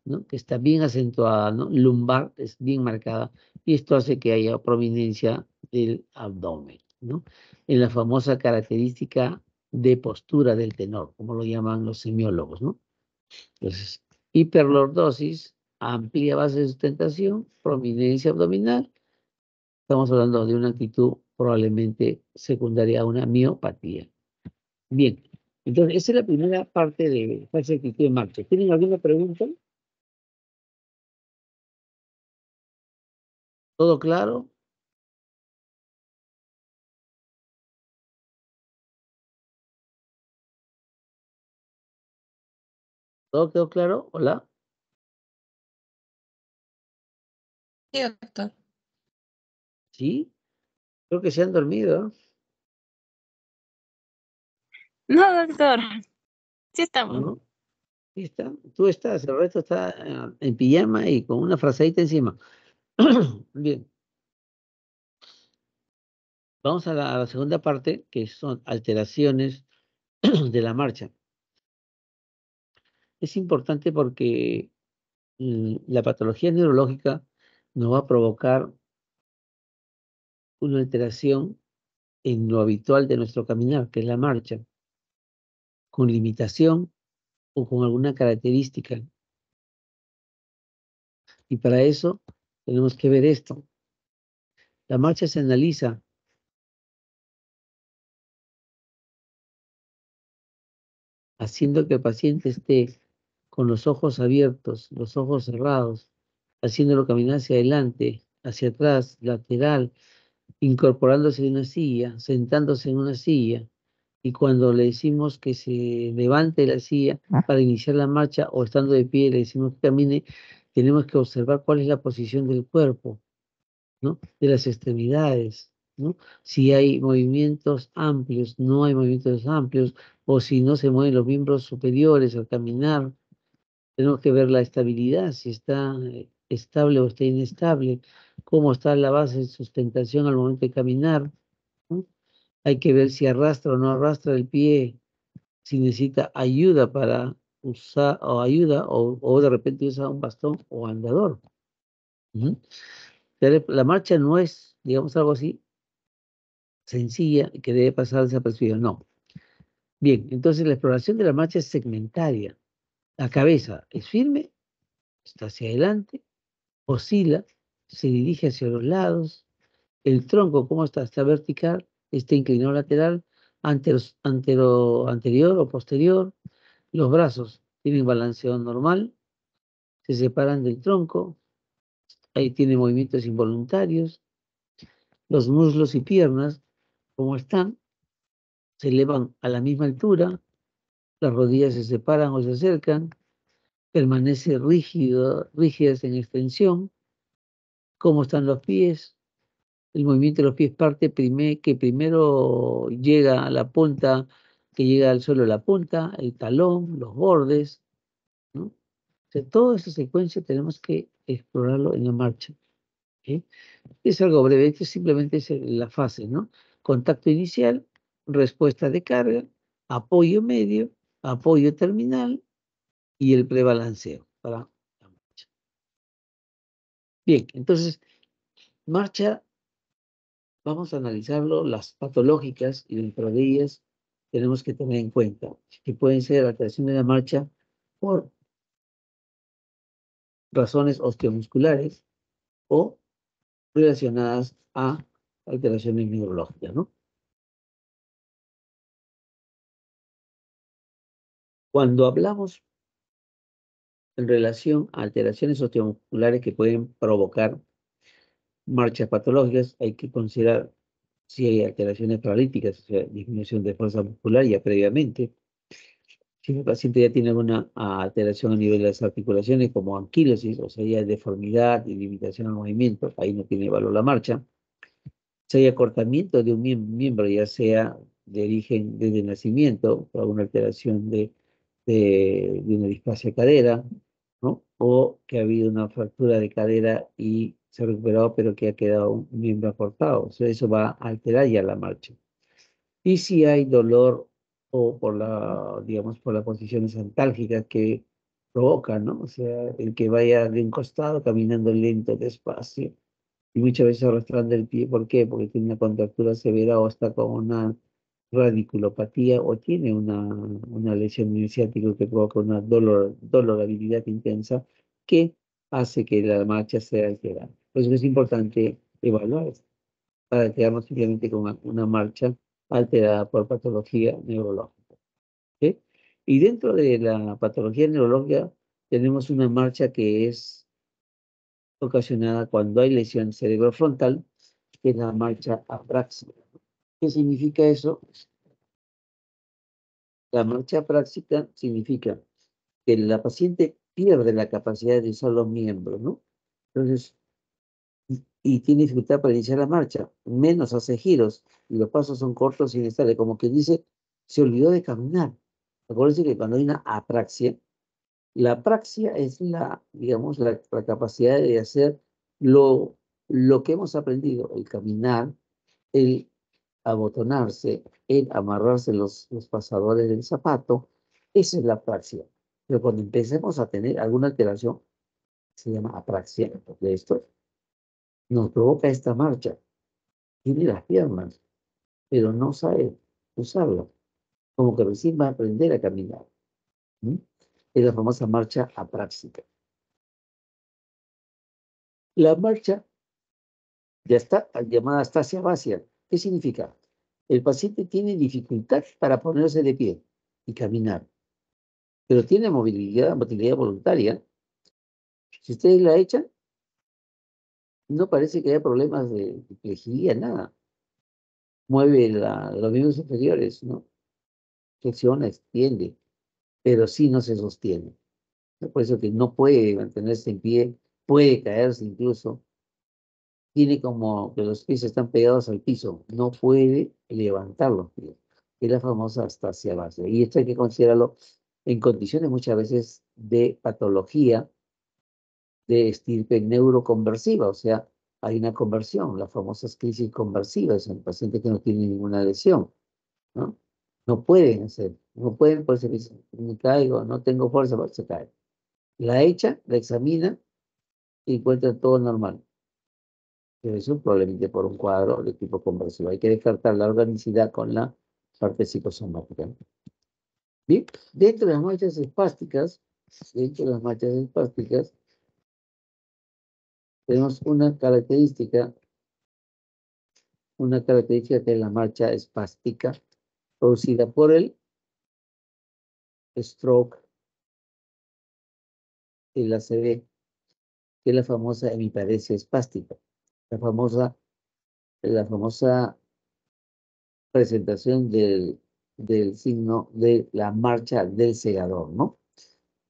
A: ¿no? Que está bien acentuada, ¿no? Lumbar es bien marcada y esto hace que haya prominencia del abdomen, ¿no? En la famosa característica de postura del tenor, como lo llaman los semiólogos, ¿no? Entonces, hiperlordosis, amplia base de sustentación, prominencia abdominal. Estamos hablando de una actitud probablemente secundaria a una miopatía. Bien, entonces esa es la primera parte de fase de actitud de marcha. ¿Tienen alguna pregunta? ¿Todo claro? ¿Todo quedó claro? Hola.
B: Sí, doctor.
A: ¿Sí? Creo que se han dormido.
B: No, doctor. Sí estamos.
A: ¿No? ¿Sí está? Tú estás, el resto está en pijama y con una frazadita encima. Bien, vamos a la segunda parte, que son alteraciones de la marcha. Es importante porque la patología neurológica nos va a provocar una alteración en lo habitual de nuestro caminar, que es la marcha, con limitación o con alguna característica. Y para eso tenemos que ver esto. La marcha se analiza haciendo que el paciente esté con los ojos abiertos, los ojos cerrados, haciéndolo caminar hacia adelante, hacia atrás, lateral, incorporándose en una silla, sentándose en una silla. Y cuando le decimos que se levante de la silla para iniciar la marcha o estando de pie, le decimos que camine, tenemos que observar cuál es la posición del cuerpo, ¿no? De las extremidades, ¿no? Si hay movimientos amplios, no hay movimientos amplios, o si no se mueven los miembros superiores al caminar, tenemos que ver la estabilidad, si está estable o está inestable, cómo está la base de sustentación al momento de caminar, ¿no? Hay que ver si arrastra o no arrastra el pie, si necesita ayuda para usar, o ayuda, o de repente usa un bastón o andador. Ujú. La marcha no es, digamos, algo así sencilla y que debe pasar desapercibida, no. Bien, entonces la exploración de la marcha es segmentaria. La cabeza es firme, está hacia adelante, oscila, se dirige hacia los lados. El tronco, ¿cómo está? Está vertical, está inclinado lateral, anterior o posterior. Los brazos tienen balanceo normal, se separan del tronco, ahí tiene movimientos involuntarios. Los muslos y piernas, ¿cómo están? Se elevan a la misma altura, las rodillas se separan o se acercan, permanece rígidas en extensión. ¿Cómo están los pies? El movimiento de los pies parte que primero llega a la punta, que llega al suelo la punta, el talón, los bordes, ¿no? O sea, toda esa secuencia tenemos que explorarlo en la marcha. ¿Ok? Es algo breve, esto simplemente es la fase, ¿no? Contacto inicial, respuesta de carga, apoyo medio, apoyo terminal y el prebalanceo para la marcha. Bien, entonces, marcha, vamos a analizarlo, las patológicas y dentro de ellas tenemos que tener en cuenta que pueden ser alteraciones de la marcha por razones osteomusculares o relacionadas a alteraciones neurológicas, ¿no? Cuando hablamos en relación a alteraciones osteomusculares que pueden provocar marchas patológicas, hay que considerar si hay alteraciones paralíticas, o sea, disminución de fuerza muscular ya previamente. Si el paciente ya tiene alguna alteración a nivel de las articulaciones, como anquilosis, o sea, ya deformidad y limitación al movimiento, ahí no tiene valor la marcha. Si hay acortamiento de un miembro, ya sea de origen desde el nacimiento, por alguna alteración de una displasia de cadera, ¿no? O que ha habido una fractura de cadera y se ha recuperado, pero que ha quedado un miembro acortado. O sea, eso va a alterar ya la marcha. Y si hay dolor o por digamos, por las posiciones antálgicas que provocan, ¿no? O sea, el que vaya de un costado caminando lento, despacio, y muchas veces arrastrando el pie. ¿Por qué? Porque tiene una contractura severa o está con una radiculopatía o tiene una lesión iniciática que provoca una dolorabilidad intensa que hace que la marcha sea alterada. Por eso es importante evaluar esto, para quedarnos simplemente con una marcha alterada por patología neurológica. ¿Ok? Y dentro de la patología neurológica tenemos una marcha que es ocasionada cuando hay lesión cerebrofrontal, que es la marcha apráxica. ¿Qué significa eso? La marcha apráxica significa que la paciente pierde la capacidad de usar los miembros, ¿no? Entonces, y tiene dificultad para iniciar la marcha, menos hace giros, y los pasos son cortos y inestables, como que dice, se olvidó de caminar. Acuérdense que cuando hay una apraxia, la apraxia es digamos, la capacidad de hacer lo que hemos aprendido, el caminar, el abotonarse, el amarrarse los pasadores del zapato, esa es la apraxia. Pero cuando empecemos a tener alguna alteración, se llama apraxia de esto, nos provoca esta marcha. Tiene las piernas, pero no sabe usarlas, como que recién va a aprender a caminar. ¿Mm? Es la famosa marcha apráxica. La marcha ya está llamada astasia vacia. ¿Qué significa? El paciente tiene dificultad para ponerse de pie y caminar, pero tiene movilidad voluntaria. Si ustedes la echan, no parece que haya problemas de flexibilidad, nada. Mueve los miembros inferiores, ¿no? Flexiona, extiende, pero sí no se sostiene. Por eso que no puede mantenerse en pie, puede caerse incluso. Tiene como que los pies están pegados al piso, no puede levantar los pies. Es la famosa astasia base. Y esto hay que considerarlo en condiciones muchas veces de patología de estirpe neuroconversiva, o sea, hay una conversión, las famosas crisis conversivas en pacientes que no tienen ninguna lesión, ¿no? No pueden hacer, no pueden, por eso dicen, me caigo, no tengo fuerza, pues se cae. La echa, la examina y encuentra todo normal. Pero eso probablemente por un cuadro de tipo conversivo. Hay que descartar la organicidad con la parte psicosomática. Bien, dentro de las marchas espásticas, tenemos una característica que es la marcha espástica, producida por el stroke, el ACV, que es la famosa hemiparesia espástica, la famosa presentación del signo de la marcha del segador, ¿no?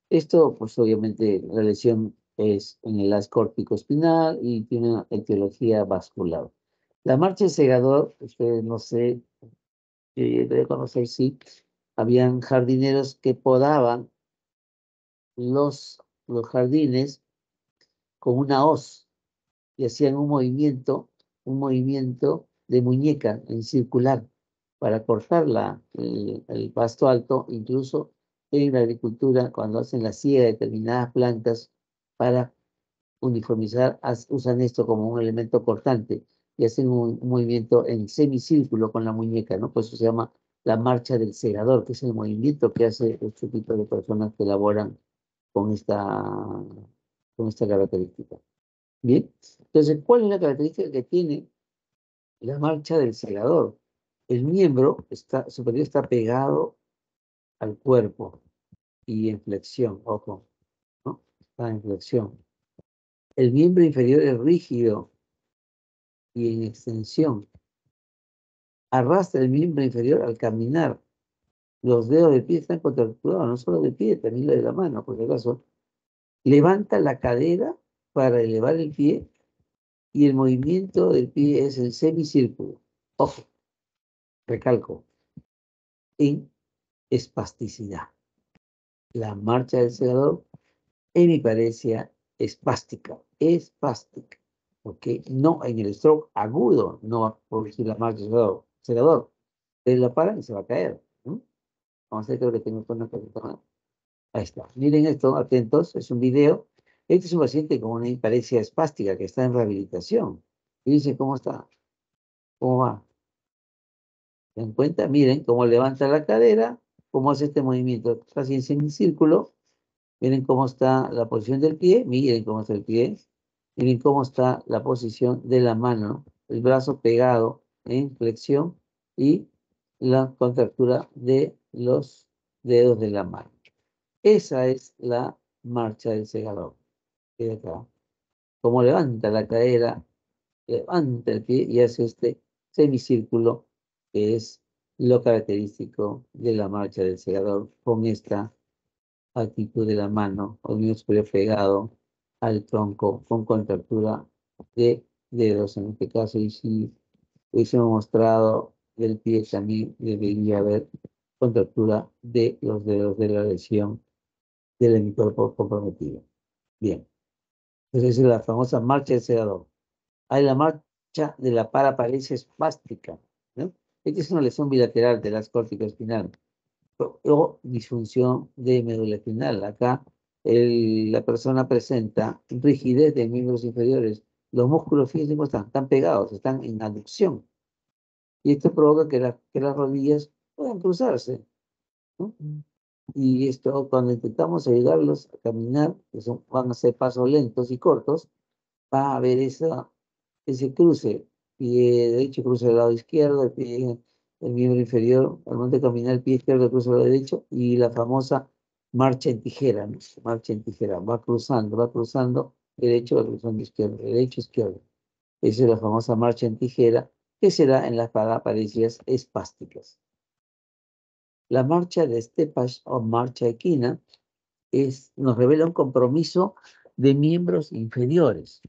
A: Esto, pues obviamente, la lesión es en el haz córtico espinal y tiene una etiología vascular. La marcha del segador, ustedes no sé, debe conocer, sí, habían jardineros que podaban los jardines con una hoz y hacían un movimiento de muñeca en circular para cortar el pasto alto, incluso en la agricultura, cuando hacen la siega de determinadas plantas para uniformizar, usan esto como un elemento cortante y hacen un movimiento en semicírculo con la muñeca, ¿no? Pues eso se llama la marcha del segador, que es el movimiento que hace este tipo de personas que elaboran con esta característica. Bien, entonces, ¿cuál es la característica que tiene la marcha del segador? El miembro superior está pegado al cuerpo y en flexión, ojo, ¿no? Está en flexión. El miembro inferior es rígido y en extensión. Arrastra el miembro inferior al caminar. Los dedos del pie están contracturados, no solo de pie, también lo de la mano, por si acaso. Levanta la cadera para elevar el pie y el movimiento del pie es el semicírculo. Ojo, recalco, en espasticidad. La marcha del segador, en mi parecia, espástica, ¿ok? No en el stroke agudo, no va a producir la marcha del segador. Ustedes la paran y se va a caer. ¿No? Vamos a ver, creo que tengo una pregunta. Ahí está. Miren esto, atentos, es un video. Este es un paciente con una parecia espástica que está en rehabilitación. Y dice, ¿cómo está? ¿Cómo va? ¿Se dan cuenta? Miren cómo levanta la cadera, cómo hace este movimiento casi en semicírculo. Miren cómo está la posición del pie, miren cómo está el pie. Miren cómo está la posición de la mano, el brazo pegado en flexión y la contractura de los dedos de la mano. Esa es la marcha del segador. Queda acá. Como levanta la cadera, levanta el pie y hace este semicírculo que es lo característico de la marcha del segador con esta actitud de la mano o miembro superior pegado al tronco con contractura de dedos en este caso. Y si hubiésemos mostrado el pie, también debería haber contractura de los dedos de la lesión del hemicuerpo comprometido. Bien, entonces es la famosa marcha del segador. Hay la marcha de la paraparesia espástica, ¿no? Esta es una lesión bilateral de las corticoespinal o disfunción de médula espinal. Acá la persona presenta rigidez de miembros inferiores. Los músculos, fíjense cómo están pegados, están en aducción. Y esto provoca que las rodillas puedan cruzarse, ¿no? Y esto, cuando intentamos ayudarlos a caminar, que van a ser pasos lentos y cortos, va a haber ese cruce. Pie derecho cruza al lado izquierdo, el miembro inferior, al momento de caminar, el pie izquierdo cruza al lado derecho, y la famosa marcha en tijera, ¿no? Marcha en tijera, va cruzando derecho, va cruzando izquierdo, derecho, izquierdo. Esa es la famosa marcha en tijera, que se da en las paraparesias espásticas. La marcha de Stepash o marcha equina nos revela un compromiso de miembros inferiores,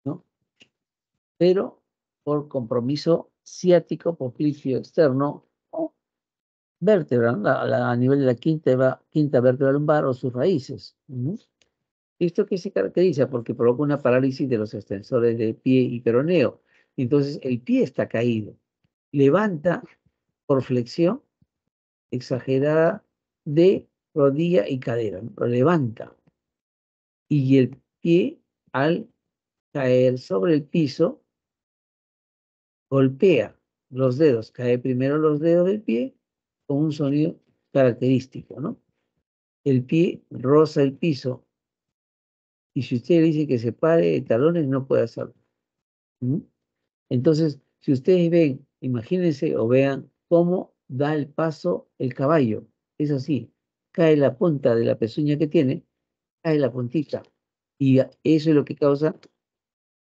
A: ¿no? Pero por compromiso ciático, popliteo externo o vértebra, ¿no? A nivel de la quinta vértebra lumbar o sus raíces. ¿No? ¿Esto qué se caracteriza? Porque provoca una parálisis de los extensores de pie y peroneo. Entonces el pie está caído. Levanta por flexión exagerada de rodilla y cadera, ¿no? Lo levanta. Y el pie, al caer sobre el piso, golpea los dedos, cae primero los dedos del pie con un sonido característico, ¿no? El pie roza el piso y si usted le dice que se pare de talones, no puede hacerlo. ¿Mm? Entonces, si ustedes ven, imagínense o vean cómo da el paso el caballo. Es así, cae la punta de la pezuña que tiene, cae la puntita. Y eso es lo que causa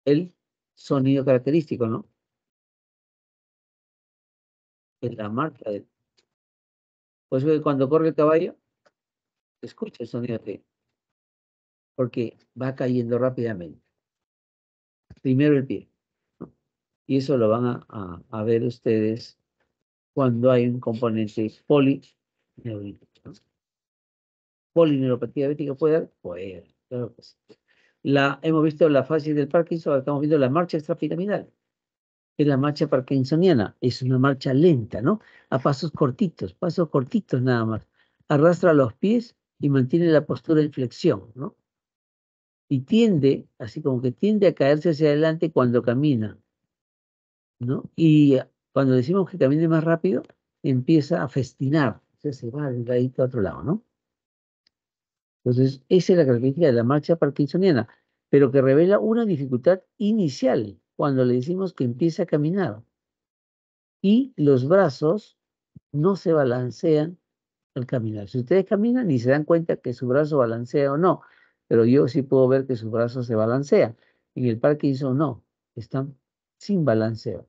A: el sonido característico, ¿no? Es la marca. Por eso que cuando corre el caballo, escucha el sonido porque va cayendo rápidamente. Primero el pie, ¿no? Y eso lo van a ver ustedes cuando hay un componente polineurítico, ¿no? Polineuropatía diabética puede haber, puede, claro que sí. Hemos visto la fase del Parkinson, ahora estamos viendo la marcha extrapiramidal, que es la marcha parkinsoniana. Es una marcha lenta, ¿no? A pasos cortitos nada más. Arrastra los pies y mantiene la postura en flexión, ¿no? Y tiende, así como que tiende a caerse hacia adelante cuando camina, ¿no? Y cuando decimos que camine más rápido, empieza a festinar, o sea, se va del ladito a otro lado, ¿no? Entonces, esa es la característica de la marcha parkinsoniana, pero que revela una dificultad inicial cuando le decimos que empieza a caminar. Y los brazos no se balancean al caminar. Si ustedes caminan y se dan cuenta que su brazo balancea o no, pero yo sí puedo ver que su brazo se balancea. En el Parkinson no, están sin balanceo.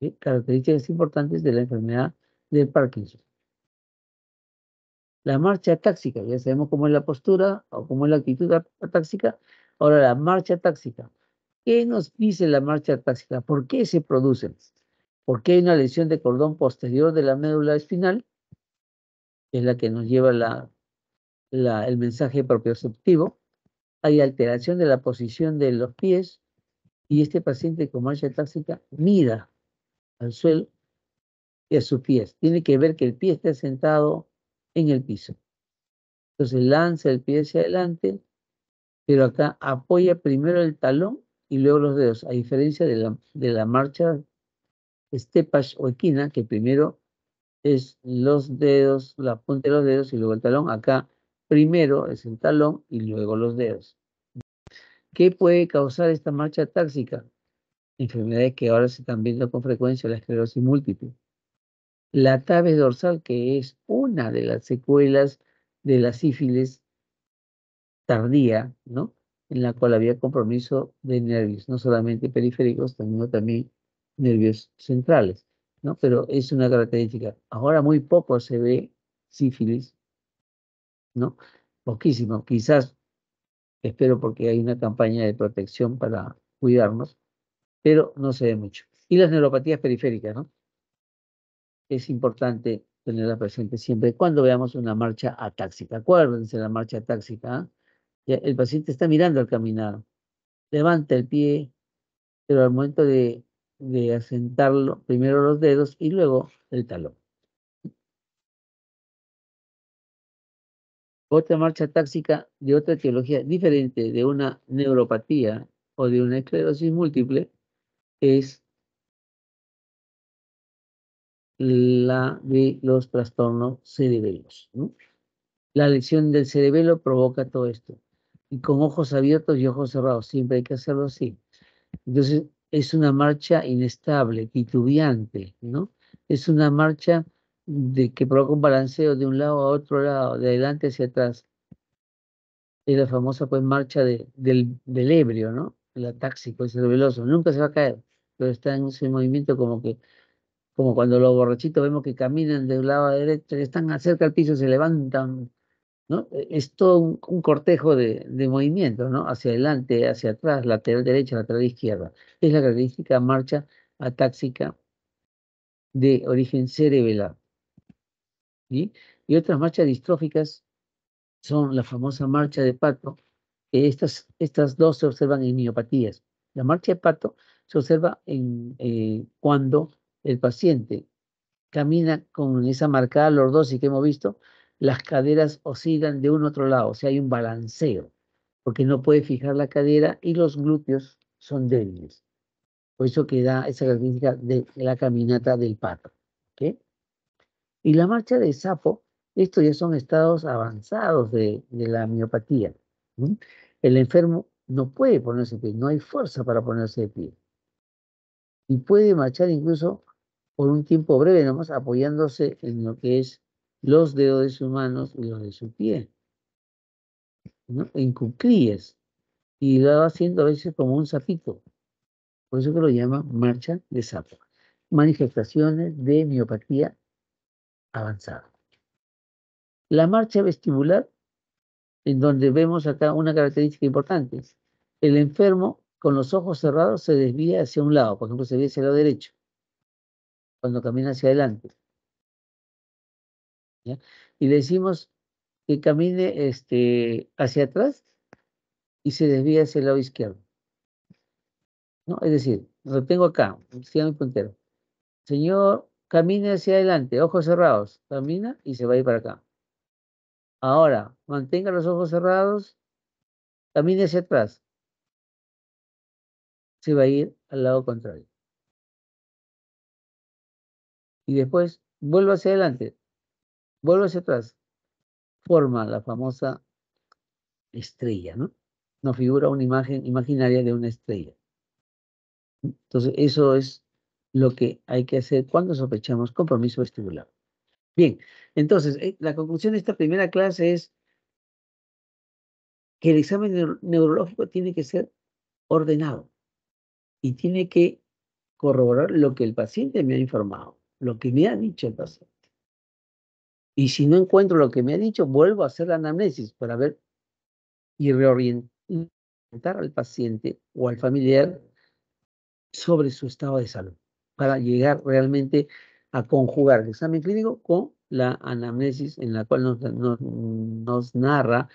A: ¿Sí? Características importantes de la enfermedad del Parkinson. La marcha táxica, ya sabemos cómo es la postura o cómo es la actitud atáxica. Ahora la marcha táxica. ¿Qué nos dice la marcha táxica? ¿Por qué se produce? Porque hay una lesión de cordón posterior de la médula espinal, que es la que nos lleva el mensaje propioceptivo. Hay alteración de la posición de los pies y este paciente con marcha táxica mira al suelo y a sus pies. Tiene que ver que el pie esté sentado en el piso. Entonces lanza el pie hacia adelante, pero acá apoya primero el talón y luego los dedos, a diferencia de la marcha Steppach o equina, que primero es los dedos, la punta de los dedos y luego el talón. Acá primero es el talón y luego los dedos. ¿Qué puede causar esta marcha táxica? Enfermedades que ahora se están viendo con frecuencia, la esclerosis múltiple. La ataves dorsal, que es una de las secuelas de la sífilis tardía, ¿no? En la cual había compromiso de nervios, no solamente periféricos, sino también nervios centrales, ¿no? Pero es una característica. Ahora muy poco se ve sífilis, ¿no? Poquísimo, quizás, espero porque hay una campaña de protección para cuidarnos, pero no se ve mucho. Y las neuropatías periféricas, ¿no? Es importante tenerla presente siempre cuando veamos una marcha atáxica. Acuérdense la marcha atáxica, ¿ah? El paciente está mirando al caminar, levanta el pie, pero al momento de asentarlo, primero los dedos y luego el talón. Otra marcha táxica de otra etiología diferente de una neuropatía o de una esclerosis múltiple es la de los trastornos cerebelos, ¿no? La lesión del cerebelo provoca todo esto. Y con ojos abiertos y ojos cerrados, siempre hay que hacerlo así. Entonces, es una marcha inestable, titubeante, ¿no? Es una marcha que provoca un balanceo de un lado a otro lado, de adelante hacia atrás. Es la famosa pues marcha del ebrio, ¿no? El atáxico, el cerebeloso. Nunca se va a caer, pero está en ese movimiento como cuando los borrachitos vemos que caminan de un lado a derecho, están cerca al piso, se levantan, ¿no? Es todo un cortejo de movimientos, ¿no? Hacia adelante, hacia atrás, lateral derecha, lateral izquierda. Es la característica marcha atáxica de origen cerebelar. ¿Sí? Y otras marchas distróficas son la famosa marcha de pato, que estas dos se observan en miopatías. La marcha de pato se observa cuando el paciente camina con esa marcada lordosis que hemos visto, las caderas oscilan de un otro lado, o sea, hay un balanceo, porque no puede fijar la cadera y los glúteos son débiles. Por eso que da esa característica de la caminata del pato. ¿Ok? Y la marcha de sapo, estos ya son estados avanzados de la miopatía. ¿Mm? El enfermo no puede ponerse de pie, no hay fuerza para ponerse de pie. Y puede marchar incluso por un tiempo breve nomás apoyándose en lo que es los dedos de sus manos y los de su pie, ¿no? En cuclillas. Y lo va haciendo a veces como un sapito. Por eso que lo llama marcha de sapo. Manifestaciones de miopatía avanzada. La marcha vestibular, en donde vemos acá una característica importante. El enfermo con los ojos cerrados se desvía hacia un lado, por ejemplo, se desvía hacia el lado derecho, cuando camina hacia adelante, ¿ya? Y le decimos que camine hacia atrás y se desvía hacia el lado izquierdo, ¿no? Es decir, lo tengo acá, siga mi puntero. Señor, camine hacia adelante, ojos cerrados, camina y se va a ir para acá. Ahora, mantenga los ojos cerrados, camine hacia atrás, se va a ir al lado contrario. Y después, vuelva hacia adelante, vuelva hacia atrás, forma la famosa estrella, ¿no? Nos figura una imagen imaginaria de una estrella. Entonces, eso es lo que hay que hacer cuando sospechamos compromiso vestibular. Bien, entonces, la conclusión de esta primera clase es que el examen neurológico tiene que ser ordenado y tiene que corroborar lo que el paciente me ha informado, lo que me ha dicho el paciente. Y si no encuentro lo que me ha dicho, vuelvo a hacer la anamnesis para ver y reorientar al paciente o al familiar sobre su estado de salud, para llegar realmente a conjugar el examen clínico con la anamnesis en la cual nos narra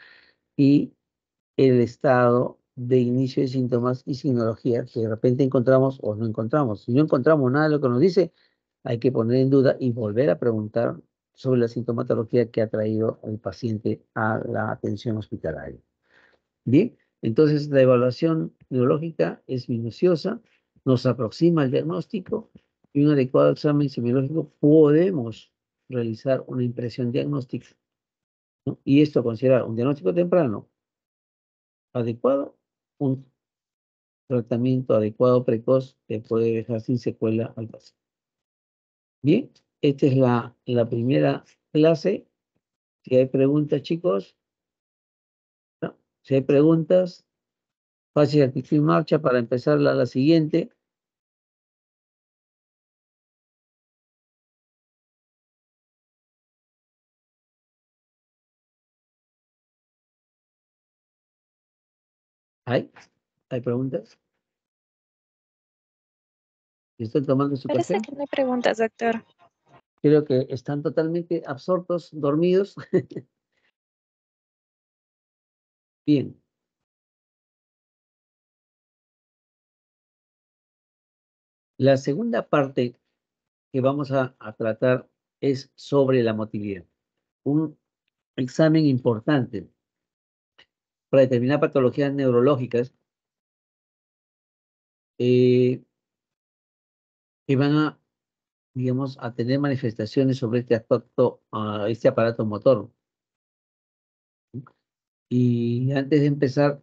A: y el estado de inicio de síntomas y signología que de repente encontramos o no encontramos. Si no encontramos nada de lo que nos dice, hay que poner en duda y volver a preguntar sobre la sintomatología que ha traído el paciente a la atención hospitalaria. Bien, entonces la evaluación neurológica es minuciosa, nos aproxima al diagnóstico y un adecuado examen semiológico podemos realizar una impresión diagnóstica, ¿no? Y esto considera un diagnóstico temprano adecuado, un tratamiento adecuado precoz que puede dejar sin secuela al paciente. Bien, esta es la primera clase. Si hay preguntas, chicos, ¿no? Si hay preguntas, fácil actitud en marcha para empezar la siguiente. ¿Hay preguntas? ¿Están tomando su
B: Parece
A: café?
B: que no hay preguntas, doctor.
A: Creo que están totalmente absortos, dormidos. Bien. La segunda parte que vamos a tratar es sobre la motilidad. Un examen importante para determinar patologías neurológicas que van a, digamos, a tener manifestaciones sobre este aspecto, este aparato motor. Y antes de empezar,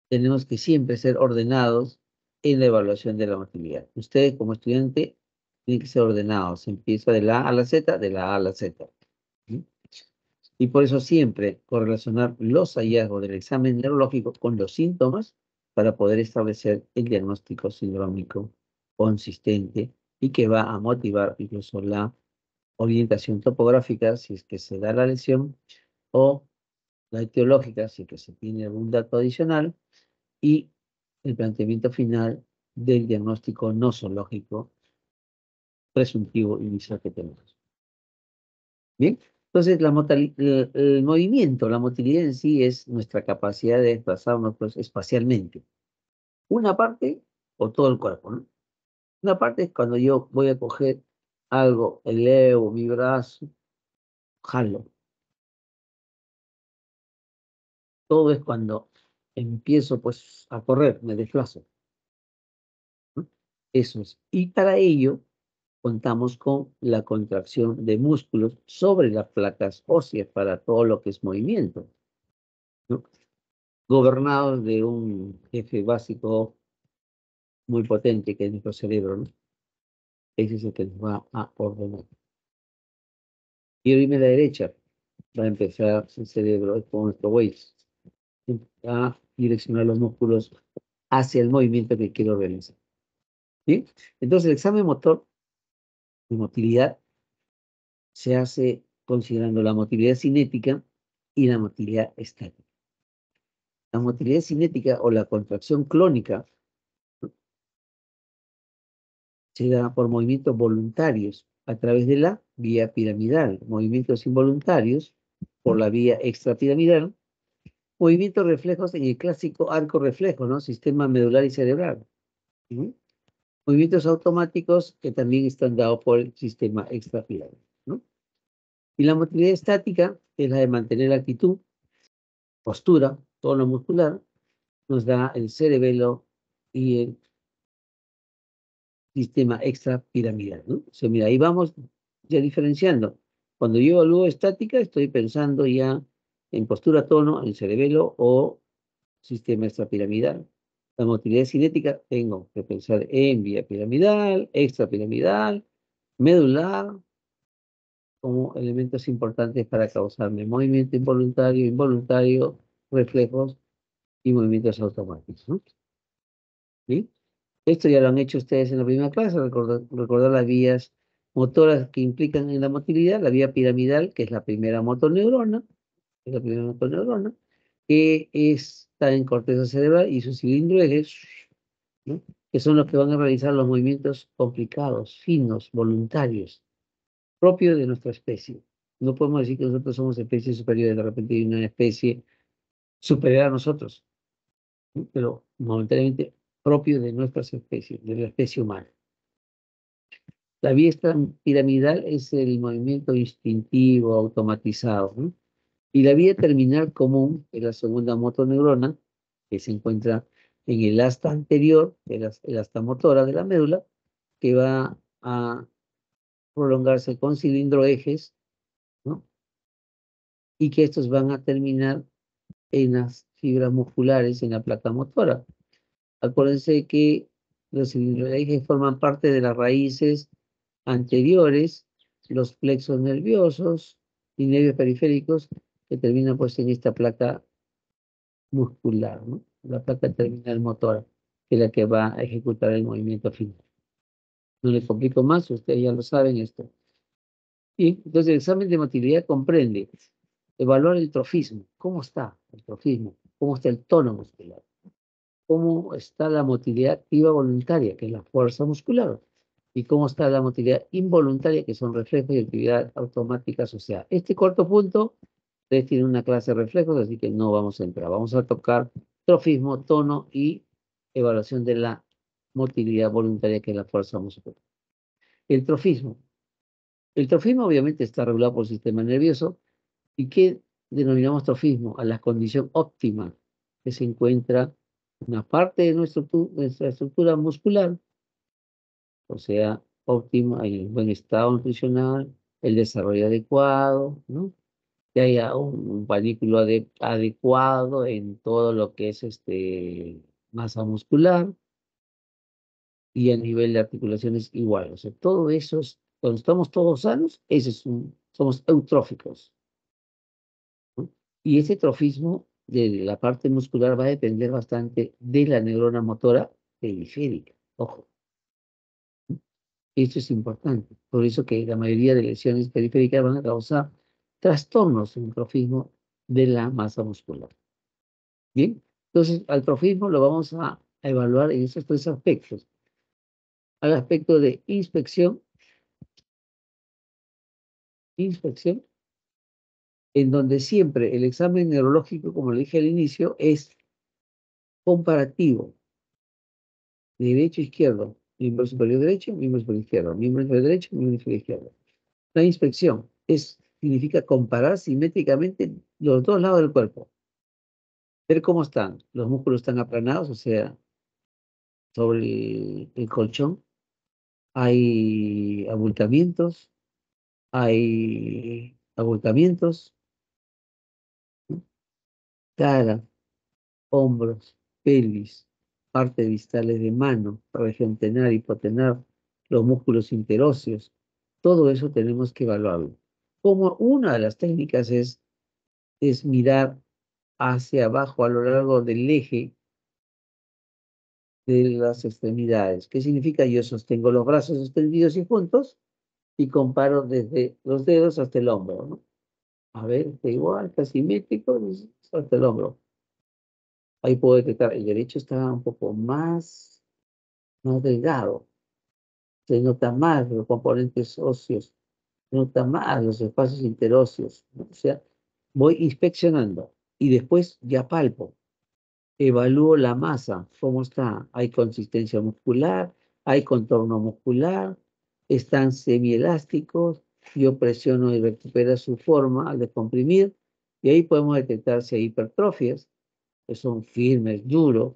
A: tenemos que siempre ser ordenados en la evaluación de la motilidad. Usted, como estudiante, tiene que ser ordenado. Se empieza de la A a la Z, de la A a la Z. ¿Sí? Y por eso siempre correlacionar los hallazgos del examen neurológico con los síntomas para poder establecer el diagnóstico sindrómico consistente y que va a motivar incluso la orientación topográfica si es que se da la lesión o la etiológica si es que se tiene algún dato adicional y el planteamiento final del diagnóstico nosológico presuntivo inicial que tenemos. Bien, entonces el movimiento, la motilidad en sí es nuestra capacidad de desplazarnos pues, espacialmente. Una parte o todo el cuerpo, ¿no? Una parte es cuando yo voy a coger algo, elevo mi brazo, jalo. Todo es cuando empiezo pues a correr, me desplazo, ¿no? Eso es. Y para ello contamos con la contracción de músculos sobre las placas óseas para todo lo que es movimiento, ¿no? Gobernados de un jefe básico muy potente que es nuestro cerebro, ¿no? Ese es el que nos va a ordenar. Y irme a la derecha va a empezar el cerebro con nuestro Waze a direccionar los músculos hacia el movimiento que quiero realizar. ¿Sí? Entonces el examen motor de motilidad se hace considerando la motilidad cinética y la motilidad estática. La motilidad cinética o la contracción clónica se da por movimientos voluntarios a través de la vía piramidal, movimientos involuntarios por la vía extrapiramidal, movimientos reflejos en el clásico arco reflejo, ¿no? Sistema medular y cerebral. ¿Mm? Movimientos automáticos que también están dados por el sistema extrapiramidal, ¿no? Y la motilidad estática, que es la de mantener la actitud, postura, tono muscular, nos da el cerebelo y el sistema extrapiramidal, ¿no? O sea, mira, ahí vamos ya diferenciando. Cuando yo evalúo estática, estoy pensando ya en postura, tono, en cerebelo o sistema extrapiramidal. La motilidad cinética, tengo que pensar en vía piramidal, extrapiramidal, medular, como elementos importantes para causarme movimiento involuntario, involuntario, reflejos y movimientos automáticos, ¿no? ¿Sí? Esto ya lo han hecho ustedes en la primera clase, recordar las vías motoras que implican en la motilidad, la vía piramidal, que es la primera motoneurona, que está en corteza cerebral y su cilindro ejes, ¿no? Que son los que van a realizar los movimientos complicados, finos, voluntarios, propios de nuestra especie. No podemos decir que nosotros somos especies superiores, de repente hay una especie superior a nosotros, ¿no? Pero momentáneamente propio de nuestras especies, de la especie humana. La vía piramidal es el movimiento instintivo, automatizado, ¿no? Y la vía terminal común es la segunda motoneurona, que se encuentra en el asta anterior, el asta motora de la médula, que va a prolongarse con cilindro ejes, ¿no? Y que estos van a terminar en las fibras musculares, en la placa motora. Acuérdense que los cilindros ejes forman parte de las raíces anteriores, los plexos nerviosos y nervios periféricos que terminan pues en esta placa muscular, ¿no? La placa terminal motora, que es la que va a ejecutar el movimiento final. No le complico más, ustedes ya lo saben esto. Y entonces el examen de motilidad comprende evaluar el trofismo. ¿Cómo está el trofismo? ¿Cómo está el tono muscular? ¿Cómo está la motilidad activa voluntaria, que es la fuerza muscular? Y cómo está la motilidad involuntaria, que son reflejos y actividad automática asociada. Este corto punto, ustedes tienen una clase de reflejos, así que no vamos a entrar. Vamos a tocar trofismo, tono y evaluación de la motilidad voluntaria, que es la fuerza muscular. El trofismo. El trofismo obviamente está regulado por el sistema nervioso. ¿Y qué denominamos trofismo? A la condición óptima que se encuentra una parte de nuestra estructura muscular, o sea, óptima, en buen estado nutricional, el desarrollo adecuado, ¿no? Que haya un panículo adecuado en todo lo que es masa muscular y a nivel de articulaciones igual. O sea, todo eso cuando estamos todos sanos, somos eutróficos, ¿no? Y ese trofismo de la parte muscular va a depender bastante de la neurona motora periférica. Ojo, esto es importante. Por eso que la mayoría de lesiones periféricas van a causar trastornos en el trofismo de la masa muscular. Bien, entonces al trofismo lo vamos a evaluar en esos tres aspectos. Al aspecto de inspección, en donde siempre el examen neurológico, como le dije al inicio, es comparativo, derecho e izquierdo, miembro superior derecho, miembro superior izquierdo, miembro inferior derecho, miembro inferior izquierdo. La inspección significa comparar simétricamente los dos lados del cuerpo, ver cómo están, los músculos están aplanados, o sea, sobre el colchón, hay abultamientos, ¿no? Cara, hombros, pelvis, partes distales de mano, región tenar, hipotenar, los músculos interóseos, todo eso tenemos que evaluarlo. Como una de las técnicas es mirar hacia abajo a lo largo del eje de las extremidades. ¿Qué significa? Yo sostengo los brazos extendidos y juntos y comparo desde los dedos hasta el hombro, ¿no? A ver, está igual, está simétrico, hasta el hombro. Ahí puedo detectar, el derecho está un poco más delgado. Se nota más los componentes óseos, se nota más los espacios interóseos, ¿no? O sea, voy inspeccionando y después ya palpo. Evalúo la masa, cómo está. Hay consistencia muscular, hay contorno muscular, están semielásticos. Yo presiono y recupera su forma al descomprimir. Y ahí podemos detectar si hay hipertrofias, que son firmes, duros.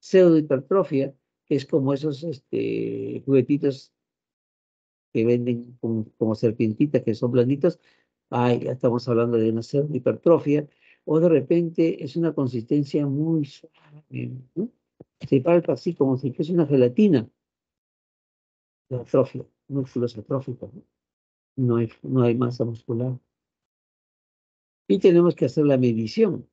A: Pseudohipertrofia, que es como esos juguetitos que venden como serpientitas, que son blanditos. Ay, ya estamos hablando de una pseudohipertrofia. O de repente es una consistencia muy suave, ¿no? Se palpa así como si fuese una gelatina, la atrofia, músculos atróficos, ¿no? No hay masa muscular. Y tenemos que hacer la medición.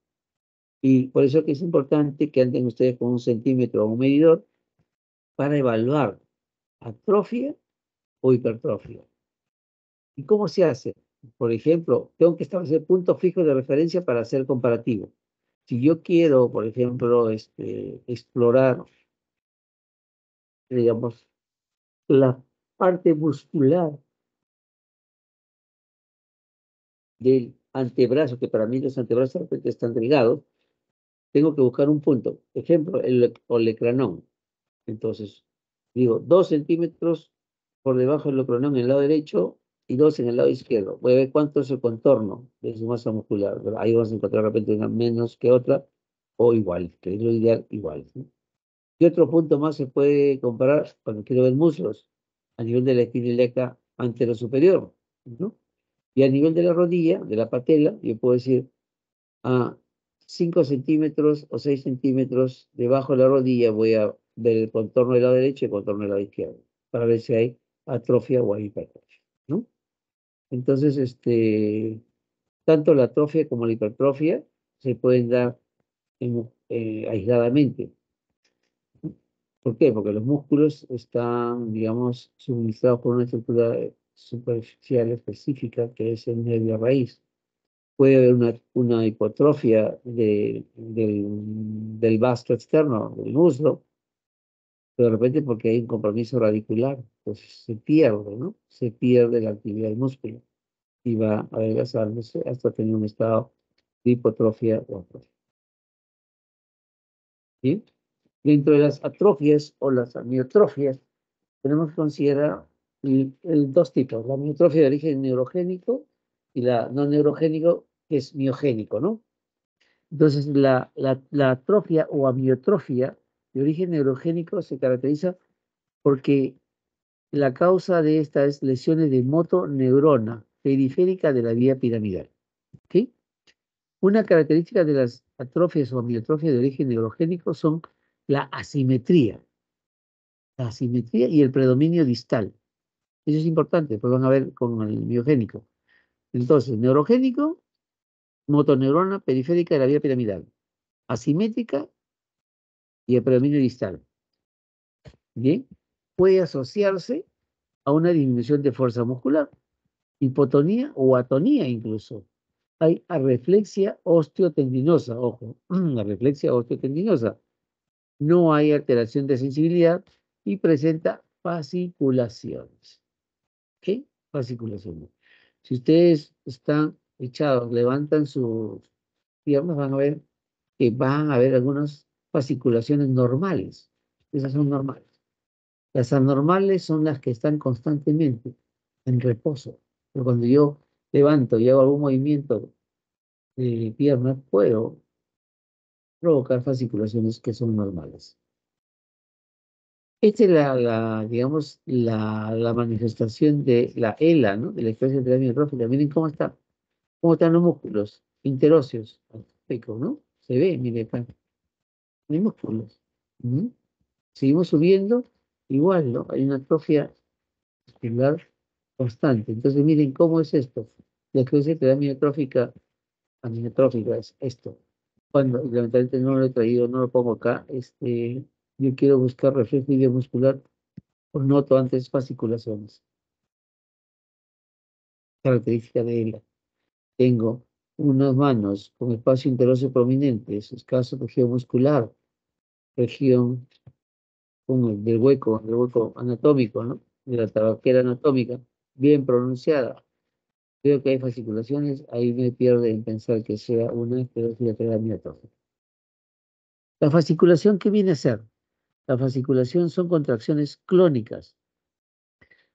A: Y por eso que es importante que anden ustedes con un centímetro o un medidor para evaluar atrofia o hipertrofia. ¿Y cómo se hace? Por ejemplo, tengo que establecer puntos fijos de referencia para hacer comparativo. Si yo quiero, por ejemplo, explorar, digamos, la parte muscular del antebrazo, que para mí los antebrazos de repente están delgados, tengo que buscar un punto. Ejemplo, el olecranón. Entonces, digo, 2 centímetros por debajo del olecranón en el lado derecho y 2 en el lado izquierdo. Voy a ver cuánto es el contorno de su masa muscular. ¿Verdad? Ahí vamos a encontrar de repente una menos que otra o igual, que es lo ideal igual, ¿no? ¿Qué otro punto más se puede comparar cuando quiero ver muslos? A nivel de la espinileta anterosuperior, ¿no? Y a nivel de la rodilla, de la patela, yo puedo decir a 5 centímetros o 6 centímetros debajo de la rodilla voy a ver el contorno del lado derecho y el contorno del lado izquierdo, para ver si hay atrofia o hay hipertrofia, ¿no? Entonces, tanto la atrofia como la hipertrofia se pueden dar aisladamente. ¿Por qué? Porque los músculos están, digamos, suministrados por una estructura superficial específica que es el nervio raíz. Puede haber una hipotrofia del vasto externo, del muslo, pero de repente porque hay un compromiso radicular, pues se pierde, ¿no? Se pierde la actividad del músculo y va adelgazándose hasta tener un estado de hipotrofia o atrofia. ¿Sí? Dentro de las atrofias o las amiotrofias, tenemos que considerar dos tipos, la amiotrofia de origen neurogénico y la no neurogénico, que es miogénico, ¿no? Entonces, la atrofia o amiotrofia de origen neurogénico se caracteriza porque la causa de esta es lesiones de motoneurona periférica de la vía piramidal. ¿Ok? Una característica de las atrofias o amiotrofias de origen neurogénico son la asimetría y el predominio distal. Eso es importante, pues van a ver con el miogénico. Entonces, neurogénico, motoneurona periférica de la vía piramidal. Asimétrica y el predominio distal. Bien, puede asociarse a una disminución de fuerza muscular, hipotonía o atonía incluso. Hay arreflexia osteotendinosa, ojo, arreflexia osteotendinosa. No hay alteración de sensibilidad y presenta fasciculaciones. ¿Qué? Fasciculaciones. Si ustedes están echados, levantan sus piernas, van a ver que van a haber algunas fasciculaciones normales. Esas son normales. Las anormales son las que están constantemente en reposo. Pero cuando yo levanto y hago algún movimiento de piernas, puedo provocar fasciculaciones que son normales. Esta es digamos, la manifestación de la ELA, ¿no? De la expresión de la miotrófica. Miren cómo están los músculos interóseos, ¿no? Se ve, miren acá, no hay músculos. ¿Mm? Seguimos subiendo, igual, ¿no? Hay una atrofia muscular constante. Entonces, miren cómo es esto. La esclerosis amiotrófica es esto. Cuando lamentablemente no lo he traído, no lo pongo acá, yo quiero buscar reflejo muscular, pues noto antes fasciculaciones. Característica de él. Tengo unas manos con espacio interóseo prominente, escaso tejido muscular, región con del hueco anatómico, ¿no? De la tabaquera anatómica, bien pronunciada. Veo que hay fasciculaciones, ahí me pierde en pensar que sea una esclerosis lateral amiotrófica. La fasciculación, ¿qué viene a ser? La fasciculación son contracciones clónicas,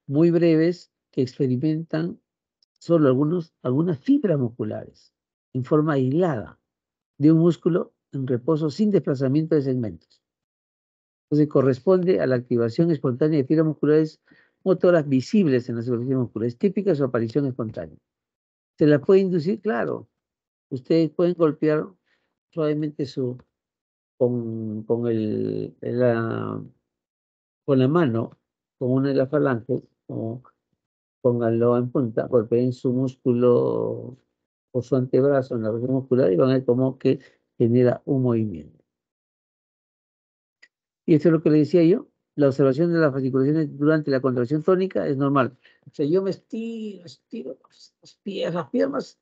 A: muy breves, que experimentan solo algunas fibras musculares, en forma aislada, de un músculo en reposo sin desplazamiento de segmentos. Entonces corresponde a la activación espontánea de fibras musculares motoras visibles en la superficie muscular. Es típica su aparición espontánea. ¿Se la puede inducir? Claro. Ustedes pueden golpear suavemente con la mano, con una de las falanges, o pónganlo en punta, golpeen su músculo o su antebrazo en la región muscular y van a ver cómo que genera un movimiento. Y esto es lo que le decía yo, la observación de las fasciculaciones durante la contracción tónica es normal. O sea, yo me estiro las piernas,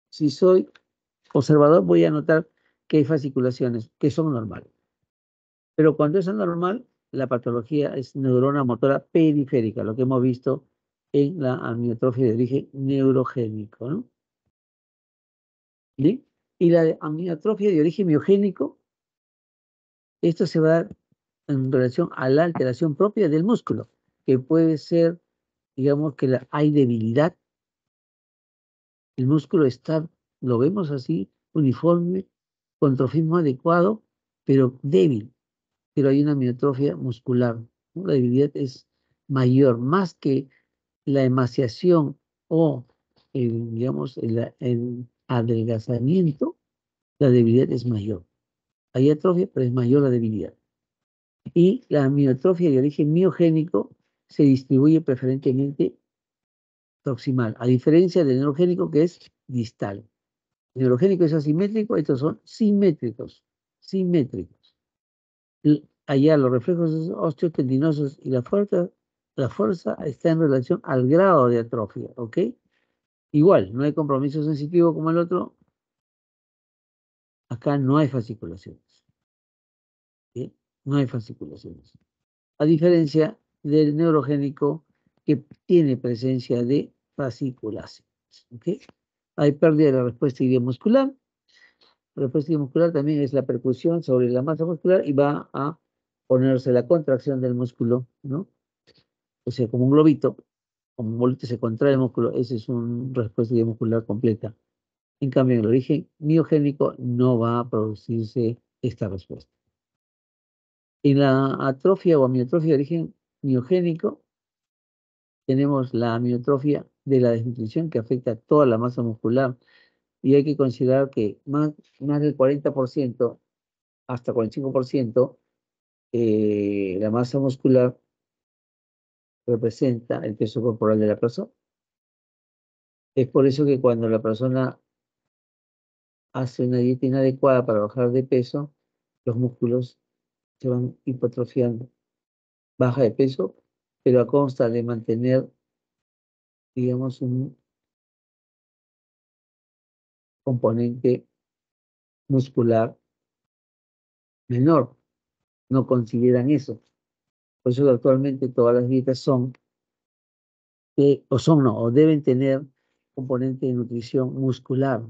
A: si soy observador voy a notar que hay fasciculaciones que son normales. Pero cuando es anormal, la patología es neurona motora periférica, lo que hemos visto en la amiotrofia de origen neurogénico, ¿no? ¿Sí? Y la amiotrofia de origen miogénico, esto se va a dar en relación a la alteración propia del músculo, que puede ser, digamos que hay debilidad, el músculo está, lo vemos así, uniforme, con trofismo adecuado, pero débil, pero hay una amiotrofia muscular, ¿no? La debilidad es mayor, más que la emaciación o digamos, el adelgazamiento, la debilidad es mayor. Hay atrofia, pero es mayor la debilidad. Y la amiotrofia de origen miogénico se distribuye preferentemente proximal, a diferencia del neurogénico que es distal. El neurogénico es asimétrico, estos son simétricos, simétricos. Allá los reflejos osteotendinosos y la fuerza está en relación al grado de atrofia, ¿ok? Igual, no hay compromiso sensitivo como el otro, acá no hay fasciculaciones, ¿sí? No hay fasciculaciones. A diferencia del neurogénico que tiene presencia de fasciculaciones, ¿ok? Hay pérdida de la respuesta idiomuscular. La respuesta idiomuscular también es la percusión sobre la masa muscular y va a ponerse la contracción del músculo, ¿no? O sea, como un globito, como un bolito se contrae el músculo, esa es una respuesta idiomuscular completa. En cambio, en el origen miogénico no va a producirse esta respuesta. En la atrofia o amiotrofia de origen miogénico, tenemos la amiotrofia de la desnutrición que afecta a toda la masa muscular y hay que considerar que más del 40% hasta 45% la masa muscular representa el peso corporal de la persona. Es por eso que cuando la persona hace una dieta inadecuada para bajar de peso, los músculos se van hipertrofiando. Baja de peso, pero a consta de mantener, digamos, un componente muscular menor. No consideran eso. Por eso que actualmente todas las dietas son, o deben tener componente de nutrición muscular,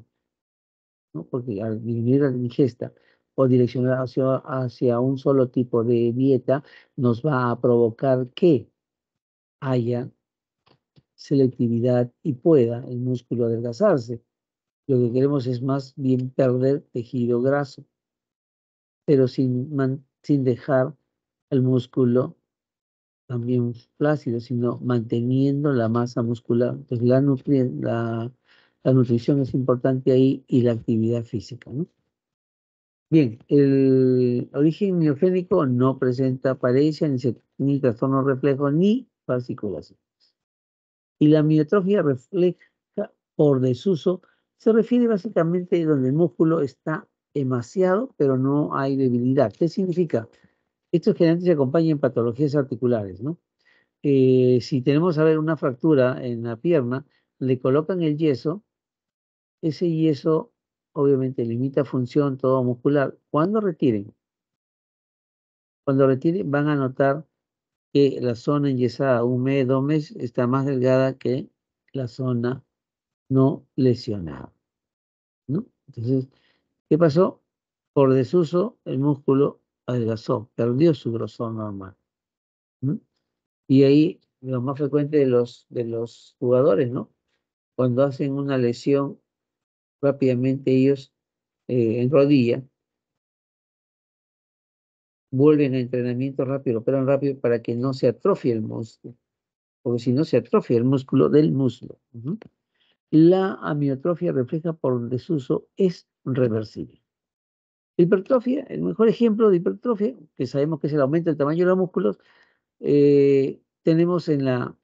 A: ¿no? Porque al disminuir la ingesta o direccionar hacia un solo tipo de dieta, nos va a provocar que haya selectividad y pueda el músculo adelgazarse. Lo que queremos es más bien perder tejido graso, pero sin dejar el músculo también flácido, sino manteniendo la masa muscular. Entonces la nutrición es importante ahí y la actividad física, ¿no? Bien, el origen miogénico no presenta paresia, ni trastorno reflejo, ni fasciculación. Y la miotrofia refleja por desuso se refiere básicamente donde el músculo está emaciado, pero no hay debilidad. ¿Qué significa? Esto generalmente se acompaña en patologías articulares, ¿no? Si tenemos, a ver, una fractura en la pierna, le colocan el yeso, ese yeso obviamente limita función todo muscular. Cuando retiren van a notar que la zona enyesada 1 mes, 2 meses está más delgada que la zona no lesionada, ¿no? Entonces, ¿qué pasó? Por desuso, el músculo adelgazó, perdió su grosor normal, ¿no? Y ahí lo más frecuente de los jugadores, ¿no? Cuando hacen una lesión, rápidamente ellos en rodilla vuelven a entrenamiento rápido, operan rápido para que no se atrofie el músculo, porque si no se atrofia el músculo del muslo. Ujú. La amiotrofia refleja por desuso es reversible. Hipertrofia, el mejor ejemplo de hipertrofia, que sabemos que es el aumento del tamaño de los músculos, tenemos en la,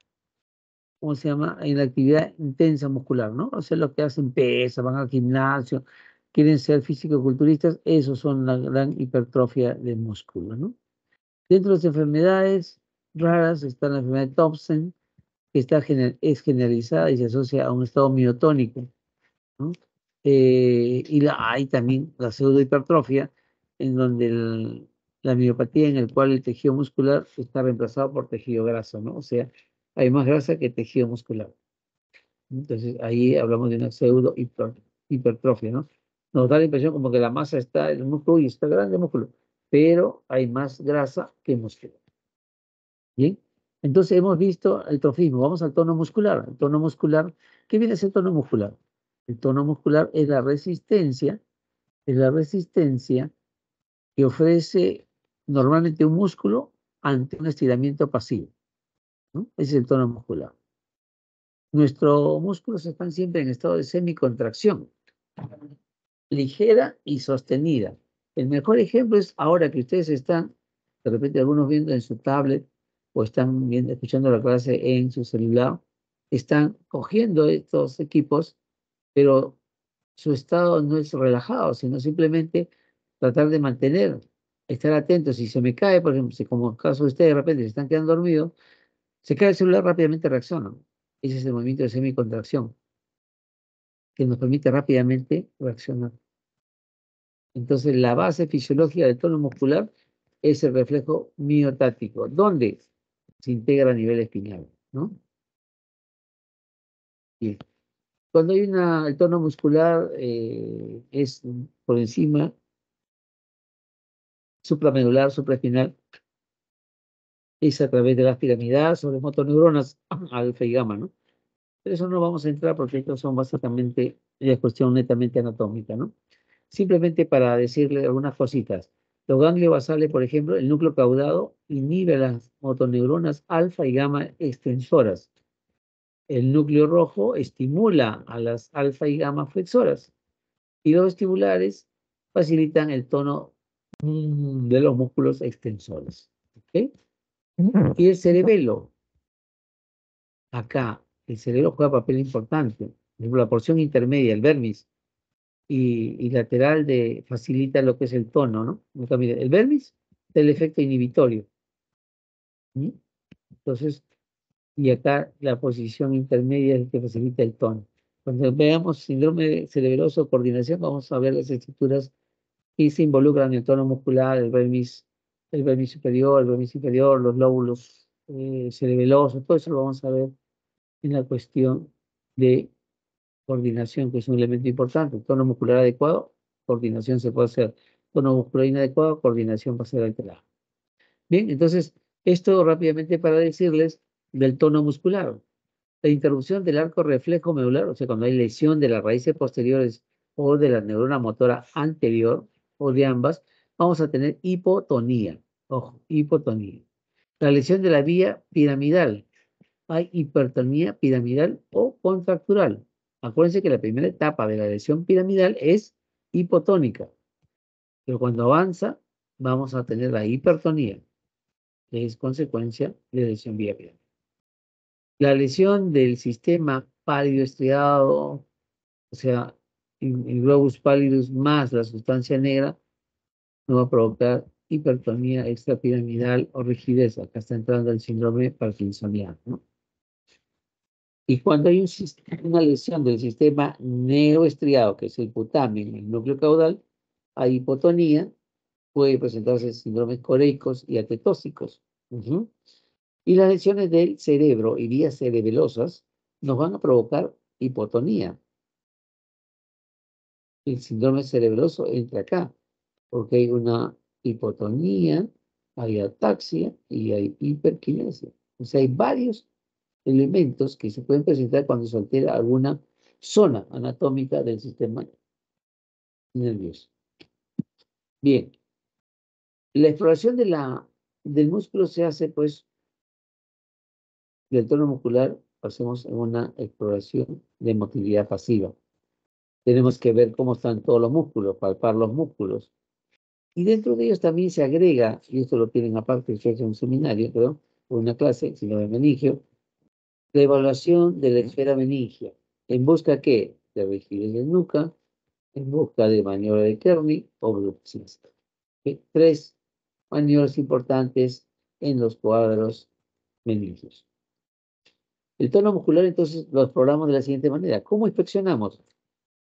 A: ¿cómo se llama? En la actividad intensa muscular, ¿no? O sea, los que hacen pesas, van al gimnasio, quieren ser físico-culturistas, esos son la gran hipertrofia del músculo, ¿no? Dentro de las enfermedades raras está la enfermedad de Thompson, que es generalizada y se asocia a un estado miotónico, ¿no? Hay también la pseudohipertrofia, en donde la miopatía en el cual el tejido muscular está reemplazado por tejido graso, ¿no? O sea, hay más grasa que tejido muscular. Entonces, ahí hablamos de una hipertrofia, ¿no? Nos da la impresión como que la masa está en el músculo y está grande el músculo, pero hay más grasa que músculo. Bien, entonces hemos visto el trofismo, vamos al tono muscular. El tono muscular, ¿qué viene a ser tono muscular? El tono muscular es la resistencia que ofrece normalmente un músculo ante un estiramiento pasivo, ¿no? Ese es el tono muscular. Nuestros músculos están siempre en estado de semicontracción, ligera y sostenida. El mejor ejemplo es ahora que ustedes están, de repente algunos viendo en su tablet o están viendo, escuchando la clase en su celular, están cogiendo estos equipos, pero su estado no es relajado, sino simplemente tratar de mantener, estar atentos. Si se me cae, por ejemplo, si como en el caso de ustedes de repente se están quedando dormidos, se cae el celular, rápidamente reaccionan. Ese es el movimiento de semicontracción que nos permite rápidamente reaccionar. Entonces, la base fisiológica del tono muscular es el reflejo miotático, donde se integra a nivel espinal, ¿no? Bien. Cuando hay el tono muscular es por encima, supramedular, supraespinal, es a través de la piramidal sobre motoneuronas alfa y gamma, ¿no? Pero eso no vamos a entrar porque estos son básicamente la cuestión netamente anatómica, ¿no? Simplemente para decirle algunas cositas. Los ganglios basales, por ejemplo, el núcleo caudado inhibe las motoneuronas alfa y gamma extensoras. El núcleo rojo estimula a las alfa y gamma flexoras. Y los vestibulares facilitan el tono de los músculos extensores. ¿Ok? Y el cerebelo, acá, el cerebro juega papel importante. Por ejemplo, la porción intermedia, el vermis, y lateral facilita lo que es el tono, ¿no? El vermis es el efecto inhibitorio. ¿Sí? Entonces, y acá la posición intermedia es el que facilita el tono. Cuando veamos síndrome cerebroso coordinación, vamos a ver las estructuras que se involucran en el tono muscular, el vermis superior, el vermis inferior, los lóbulos cerebelosos, todo eso lo vamos a ver en la cuestión de coordinación, que es un elemento importante. Tono muscular adecuado, coordinación se puede hacer. Tono muscular inadecuado, coordinación va a ser alterada. Bien, entonces, esto rápidamente para decirles del tono muscular. La interrupción del arco reflejo medular, o sea, cuando hay lesión de las raíces posteriores o de la neurona motora anterior o de ambas, vamos a tener hipotonía. Ojo, hipotonía. La lesión de la vía piramidal, hay hipertonía piramidal o contractural. Acuérdense que la primera etapa de la lesión piramidal es hipotónica, pero cuando avanza vamos a tener la hipertonía, que es consecuencia de lesión vía piramidal. La lesión del sistema pálido estriado, o sea, el globus pallidus más la sustancia negra, no va a provocar hipertonía extrapiramidal o rigidez. Acá está entrando el síndrome parkinsoniano, ¿no? Y cuando hay una lesión del sistema neuroestriado, que es el putamen, el núcleo caudal, hay hipotonía, puede presentarse síndromes coreicos y atetóxicos. Ujú. Y las lesiones del cerebro y vías cerebelosas nos van a provocar hipotonía. El síndrome cerebroso entra acá, porque hay una hipotonía, hay ataxia y hay hiperquinesia. O sea, hay varios elementos que se pueden presentar cuando se altera alguna zona anatómica del sistema nervioso. Bien, la exploración del músculo se hace, pues, del tono muscular, hacemos una exploración de motilidad pasiva. Tenemos que ver cómo están todos los músculos, palpar los músculos. Y dentro de ellos también se agrega, y esto lo tienen aparte, ustedes en un seminario, pero o una clase, sino de meningio, la evaluación de la esfera meningia. ¿En busca qué? De rigidez de nuca, en busca de maniobra de Kearney o Bruxis. Tres maniobras importantes en los cuadros meningios. El tono muscular, entonces, lo exploramos de la siguiente manera. ¿Cómo inspeccionamos?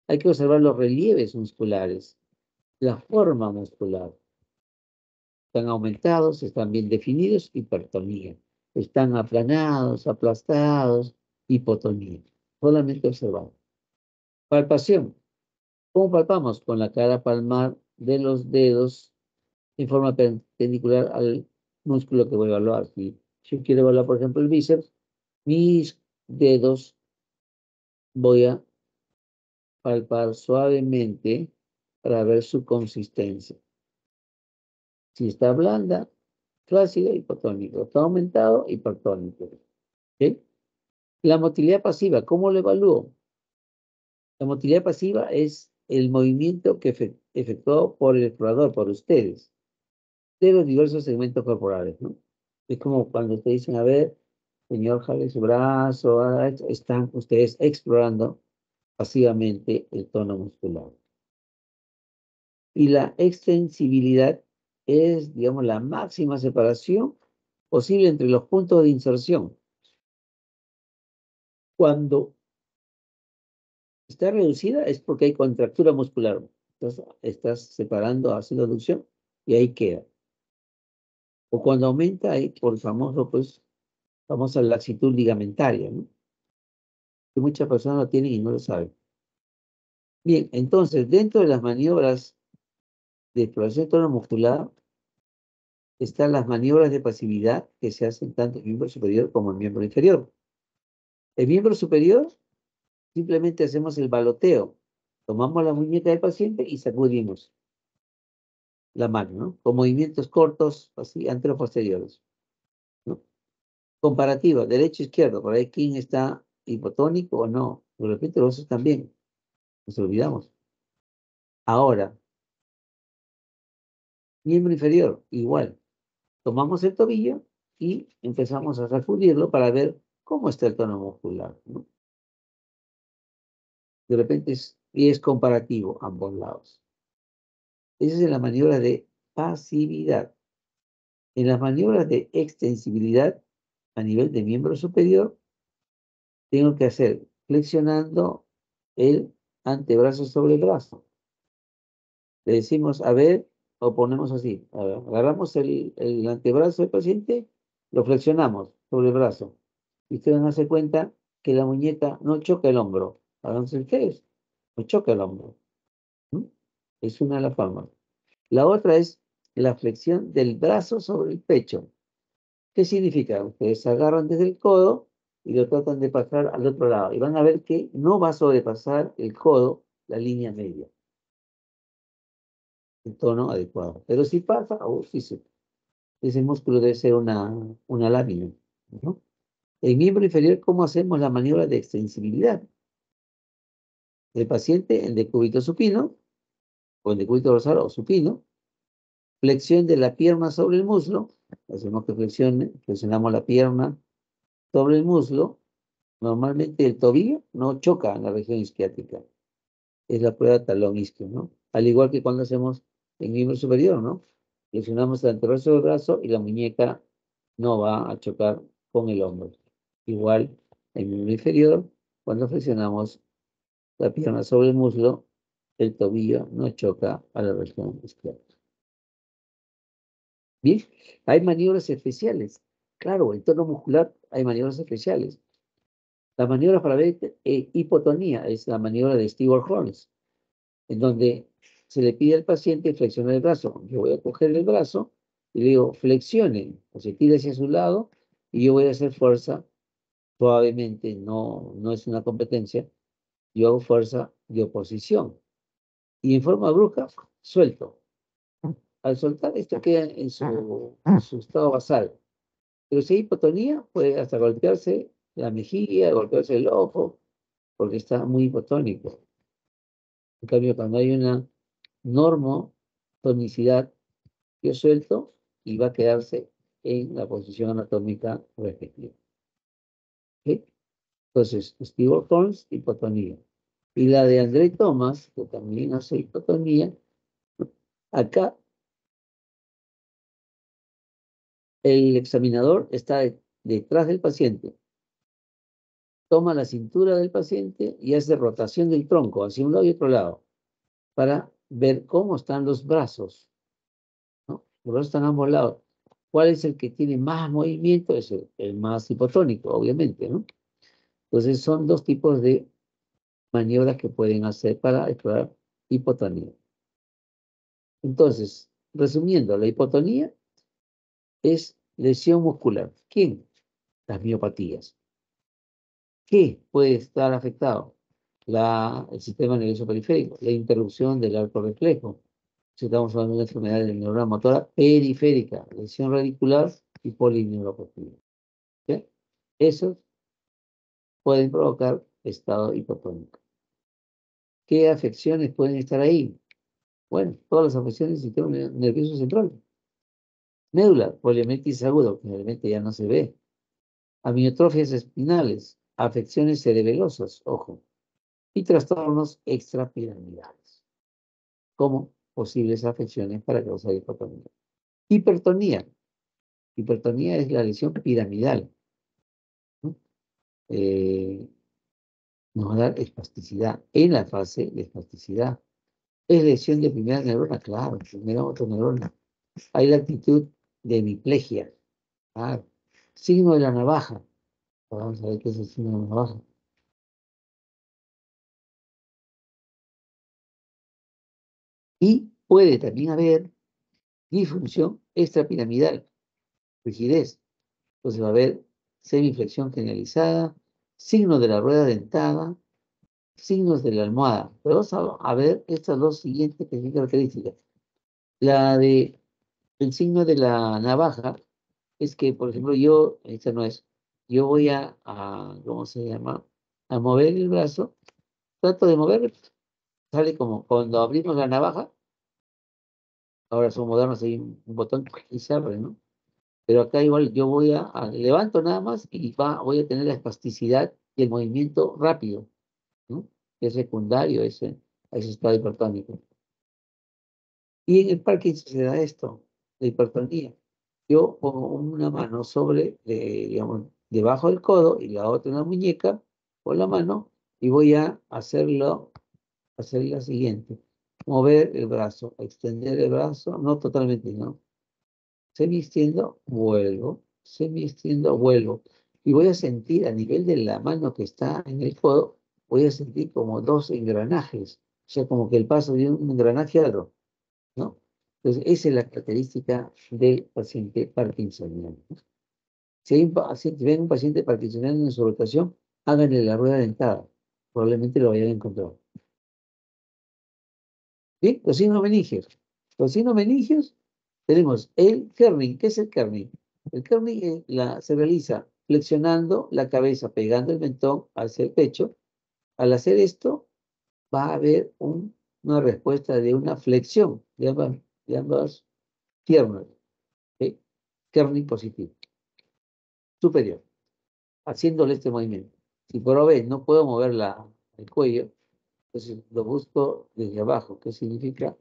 A: Hay que observar los relieves musculares, la forma muscular. Están aumentados, están bien definidos, hipertonía. Están aplanados, aplastados, hipotonía. Solamente observamos. Palpación. ¿Cómo palpamos? Con la cara palmar de los dedos en forma perpendicular al músculo que voy a evaluar. Si yo quiero evaluar, por ejemplo, el bíceps, mis dedos voy a palpar suavemente para ver su consistencia. Si está blanda, flácida, hipotónico. Está aumentado, hipertónico. ¿Okay? La motilidad pasiva, ¿cómo lo evalúo? La motilidad pasiva es el movimiento que efectuado por el explorador, por ustedes, de los diversos segmentos corporales, ¿no? Es como cuando ustedes dicen, a ver, señor, jale su brazo, están ustedes explorando pasivamente el tono muscular. Y la extensibilidad es, digamos, la máxima separación posible entre los puntos de inserción. Cuando está reducida es porque hay contractura muscular. Entonces, estás separando, haciendo aducción y ahí queda. O cuando aumenta, hay por famoso, pues, famosa laxitud ligamentaria, ¿no? Que muchas personas lo tienen y no lo saben. Bien, entonces, dentro de las maniobras de exploración de tono muscular, están las maniobras de pasividad que se hacen tanto en el miembro superior como en el miembro inferior. El miembro superior, simplemente hacemos el baloteo. Tomamos la muñeca del paciente y sacudimos la mano, ¿no? Con movimientos cortos, así, anteroposteriores, ¿no? Comparativa, derecho-izquierdo, por ahí quién está hipotónico o no. De repente los otros también, nos olvidamos. Ahora, miembro inferior, igual. Tomamos el tobillo y empezamos a sacudirlo para ver cómo está el tono muscular, ¿no? De repente es comparativo ambos lados. Esa es la maniobra de pasividad. En las maniobras de extensibilidad a nivel de miembro superior, tengo que hacer flexionando el antebrazo sobre el brazo. Le decimos, a ver, o ponemos así, a ver, agarramos el antebrazo del paciente, lo flexionamos sobre el brazo. Y ustedes van a darse cuenta que la muñeca no choca el hombro. Háganse ustedes, no choca el hombro. ¿Mm? Es una de las formas. La otra es la flexión del brazo sobre el pecho. ¿Qué significa? Ustedes agarran desde el codo y lo tratan de pasar al otro lado. Y van a ver que no va a sobrepasar el codo la línea media, el tono adecuado. Pero si pasa, sí, ese músculo debe ser una lámina, ¿no? El miembro inferior, ¿cómo hacemos la maniobra de extensibilidad? El paciente en decúbito supino, o en decúbito dorsal o supino, flexión de la pierna sobre el muslo, hacemos que flexionamos la pierna sobre el muslo. Normalmente el tobillo no choca en la región isquiática. Es la prueba talón isquio, ¿no? Al igual que cuando hacemos en miembro superior, ¿no? Flexionamos el antebrazo del brazo y la muñeca no va a chocar con el hombro. Igual el miembro inferior, cuando flexionamos la pierna sobre el muslo, el tobillo no choca a la región izquierda. Bien, hay maniobras especiales. Claro, en tono muscular hay maniobras especiales. La maniobra para ver hipotonía es la maniobra de Stewart Holmes, en donde se le pide al paciente flexionar el brazo. Yo voy a coger el brazo y le digo, flexione, o se tira hacia su lado, y yo voy a hacer fuerza suavemente, no es una competencia, yo hago fuerza de oposición. Y en forma brusca, suelto. Al soltar, esto queda en su estado basal. Pero si hay hipotonía, puede hasta golpearse la mejilla, golpearse el ojo, porque está muy hipotónico. En cambio, cuando hay una normotonicidad, yo suelto y va a quedarse en la posición anatómica respectiva. ¿Ok? Entonces, Stewart Holmes, hipotonía. Y la de André Thomas, que también hace hipotonía, acá el examinador está detrás del paciente, toma la cintura del paciente y hace rotación del tronco hacia un lado y otro lado para ver cómo están los brazos, ¿no? Los brazos están a ambos lados. ¿Cuál es el que tiene más movimiento? Es el más hipotónico, obviamente, ¿no? Entonces son dos tipos de maniobras que pueden hacer para explorar hipotonía. Entonces, resumiendo, la hipotonía es lesión muscular. ¿Quién? Las miopatías. ¿Qué puede estar afectado? El sistema nervioso periférico, la interrupción del arco reflejo. Si estamos hablando de enfermedad de la neurona motora periférica, lesión radicular y polineuropatía. ¿Sí? Esos pueden provocar estado hipotónico. ¿Qué afecciones pueden estar ahí? Bueno, todas las afecciones del sistema nervioso central. Médula, poliomielitis aguda, que generalmente ya no se ve. Amiotrofias espinales, afecciones cerebelosas, ojo, y trastornos extrapiramidales, como posibles afecciones para causar hipotonía. Hipertonía. Hipertonía es la lesión piramidal, ¿no? Nos va a dar espasticidad en la fase de espasticidad. Es lesión de primera neurona, claro, primera motoneurona. Hay la actitud de hemiplegia, claro. Signo de la navaja. Vamos a ver qué es el signo de la navaja. Y puede también haber disfunción extrapiramidal, rigidez. Entonces va a haber semiflexión generalizada, signos de la rueda dentada, signos de la almohada. Pero vamos a ver estas dos siguientes características. La de el signo de la navaja es que, por ejemplo, esta no es, yo voy ¿cómo se llama? A mover el brazo, trato de mover, sale como cuando abrimos la navaja, ahora son modernos, hay un botón y se abre, ¿no? Pero acá igual yo levanto nada más y voy a tener la espasticidad y el movimiento rápido, ¿no? Es secundario a ese estado hipertónico. Y en el Parkinson se da esto, la hipertonía. Yo pongo una mano sobre, digamos, debajo del codo y la otra en la muñeca con la mano y voy a hacer la siguiente. Mover el brazo, extender el brazo, no totalmente, no. Semi-extiendo, vuelvo, semi-extiendo, vuelvo. Y voy a sentir a nivel de la mano que está en el codo, voy a sentir como dos engranajes, o sea, como que el paso de un engranaje a otro, ¿no? Entonces, esa es la característica del paciente parkinsoniano. Si hay si ven un paciente parkinsoniano en su rotación, háganle la rueda dentada, probablemente lo vayan a encontrar. ¿Sí? Los signos meningios. Los signos meningios tenemos el kerning. ¿Qué es el kerning? El kerning se realiza flexionando la cabeza, pegando el mentón hacia el pecho. Al hacer esto, va a haber una respuesta de una flexión de ambas piernas. ¿Sí? Kerning positivo. Superior. Haciéndole este movimiento. Si por vez no puedo mover el cuello, entonces lo busco desde abajo. ¿Qué significa?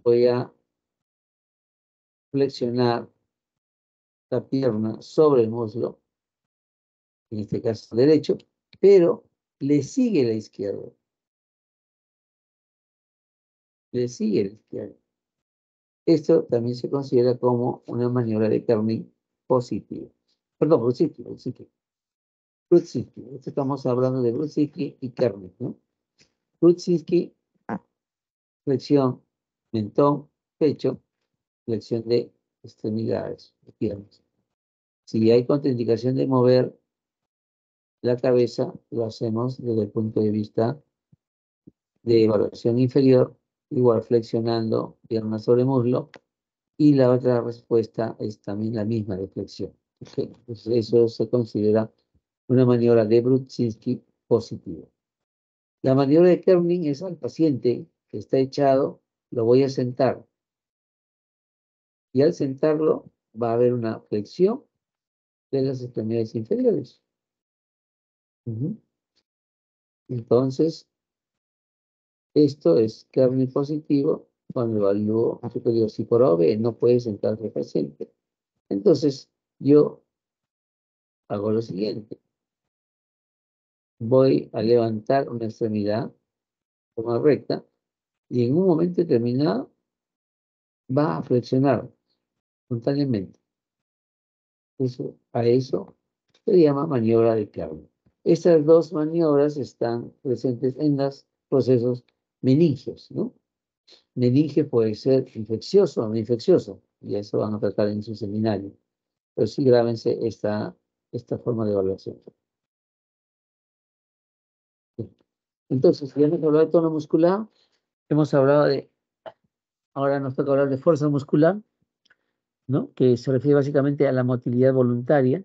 A: Voy a flexionar la pierna sobre el muslo, en este caso derecho, pero le sigue la izquierda. Le sigue la izquierda. Esto también se considera como una maniobra de Kerning positiva. Perdón, Brudzinski. Estamos hablando de Brudzinski y Kerning, ¿no? Brudzinski, flexión, mentón, pecho, flexión de extremidades, de piernas. Si hay contraindicación de mover la cabeza, lo hacemos desde el punto de vista de evaluación inferior, igual flexionando pierna sobre muslo, y la otra respuesta es también la misma de flexión. ¿Okay? Entonces eso se considera una maniobra de Brudzinski positiva. La maniobra de Kerning es al paciente que está echado, lo voy a sentar. Y al sentarlo va a haber una flexión de las extremidades inferiores. Entonces, esto es Kerning positivo cuando evalúo superior. Si por OB no puede sentarse el paciente, entonces yo hago lo siguiente. Voy a levantar una extremidad de forma recta y en un momento determinado va a flexionar espontáneamente. A eso se llama maniobra de Kerning. Estas dos maniobras están presentes en los procesos meningios, ¿no? Meninge puede ser infeccioso o no infeccioso, y eso van a tratar en su seminario. Pero sí grábense esta forma de evaluación. Entonces, ya hemos hablado de tono muscular, hemos hablado ahora nos toca hablar de fuerza muscular, ¿no? Que se refiere básicamente a la motilidad voluntaria,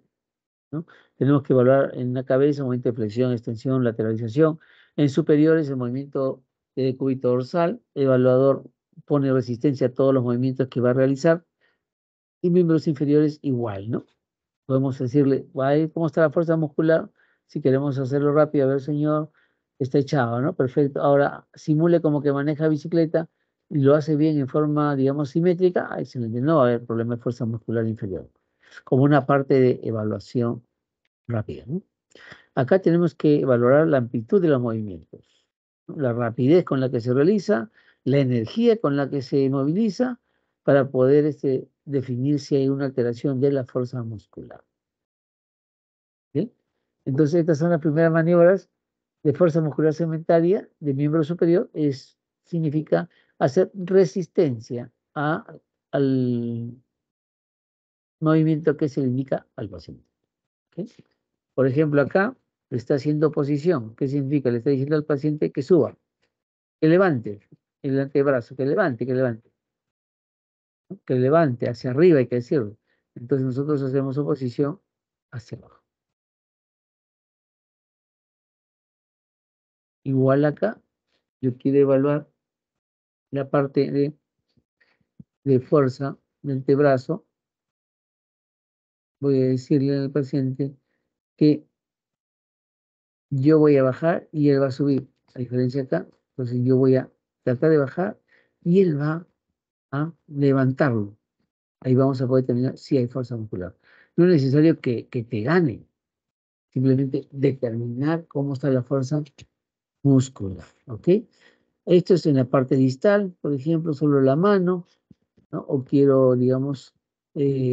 A: ¿no? Tenemos que evaluar en la cabeza el movimiento de flexión, extensión, lateralización. En superiores, el movimiento de cúbito dorsal. El evaluador pone resistencia a todos los movimientos que va a realizar. Y miembros inferiores igual, ¿no? Podemos decirle, ¿cómo está la fuerza muscular? Si queremos hacerlo rápido, a ver, señor, está echado, ¿no? Perfecto. Ahora, simule como que maneja bicicleta y lo hace bien en forma, digamos, simétrica. Excelente. No va a haber problema de fuerza muscular inferior. Como una parte de evaluación rápida, ¿no? Acá tenemos que valorar la amplitud de los movimientos, ¿no? La rapidez con la que se realiza, la energía con la que se moviliza, para poder definir si hay una alteración de la fuerza muscular. ¿Sí? Entonces, estas son las primeras maniobras de fuerza muscular segmentaria de miembro superior. Significa hacer resistencia al movimiento que se le indica al paciente. ¿Okay? Por ejemplo, acá le está haciendo posición. ¿Qué significa? Le está diciendo al paciente que suba, que levante el antebrazo, que levante, ¿no? Que levante hacia arriba, hay que decirlo. Entonces nosotros hacemos oposición hacia abajo. Igual acá, yo quiero evaluar la parte de fuerza del antebrazo. Voy a decirle al paciente que yo voy a bajar y él va a subir. A diferencia acá, entonces yo voy a tratar de bajar y él va a levantarlo. Ahí vamos a poder determinar si hay fuerza muscular. No es necesario que te gane, simplemente determinar cómo está la fuerza muscular. ¿Ok? Esto es en la parte distal, por ejemplo, solo la mano, ¿no? O quiero, digamos,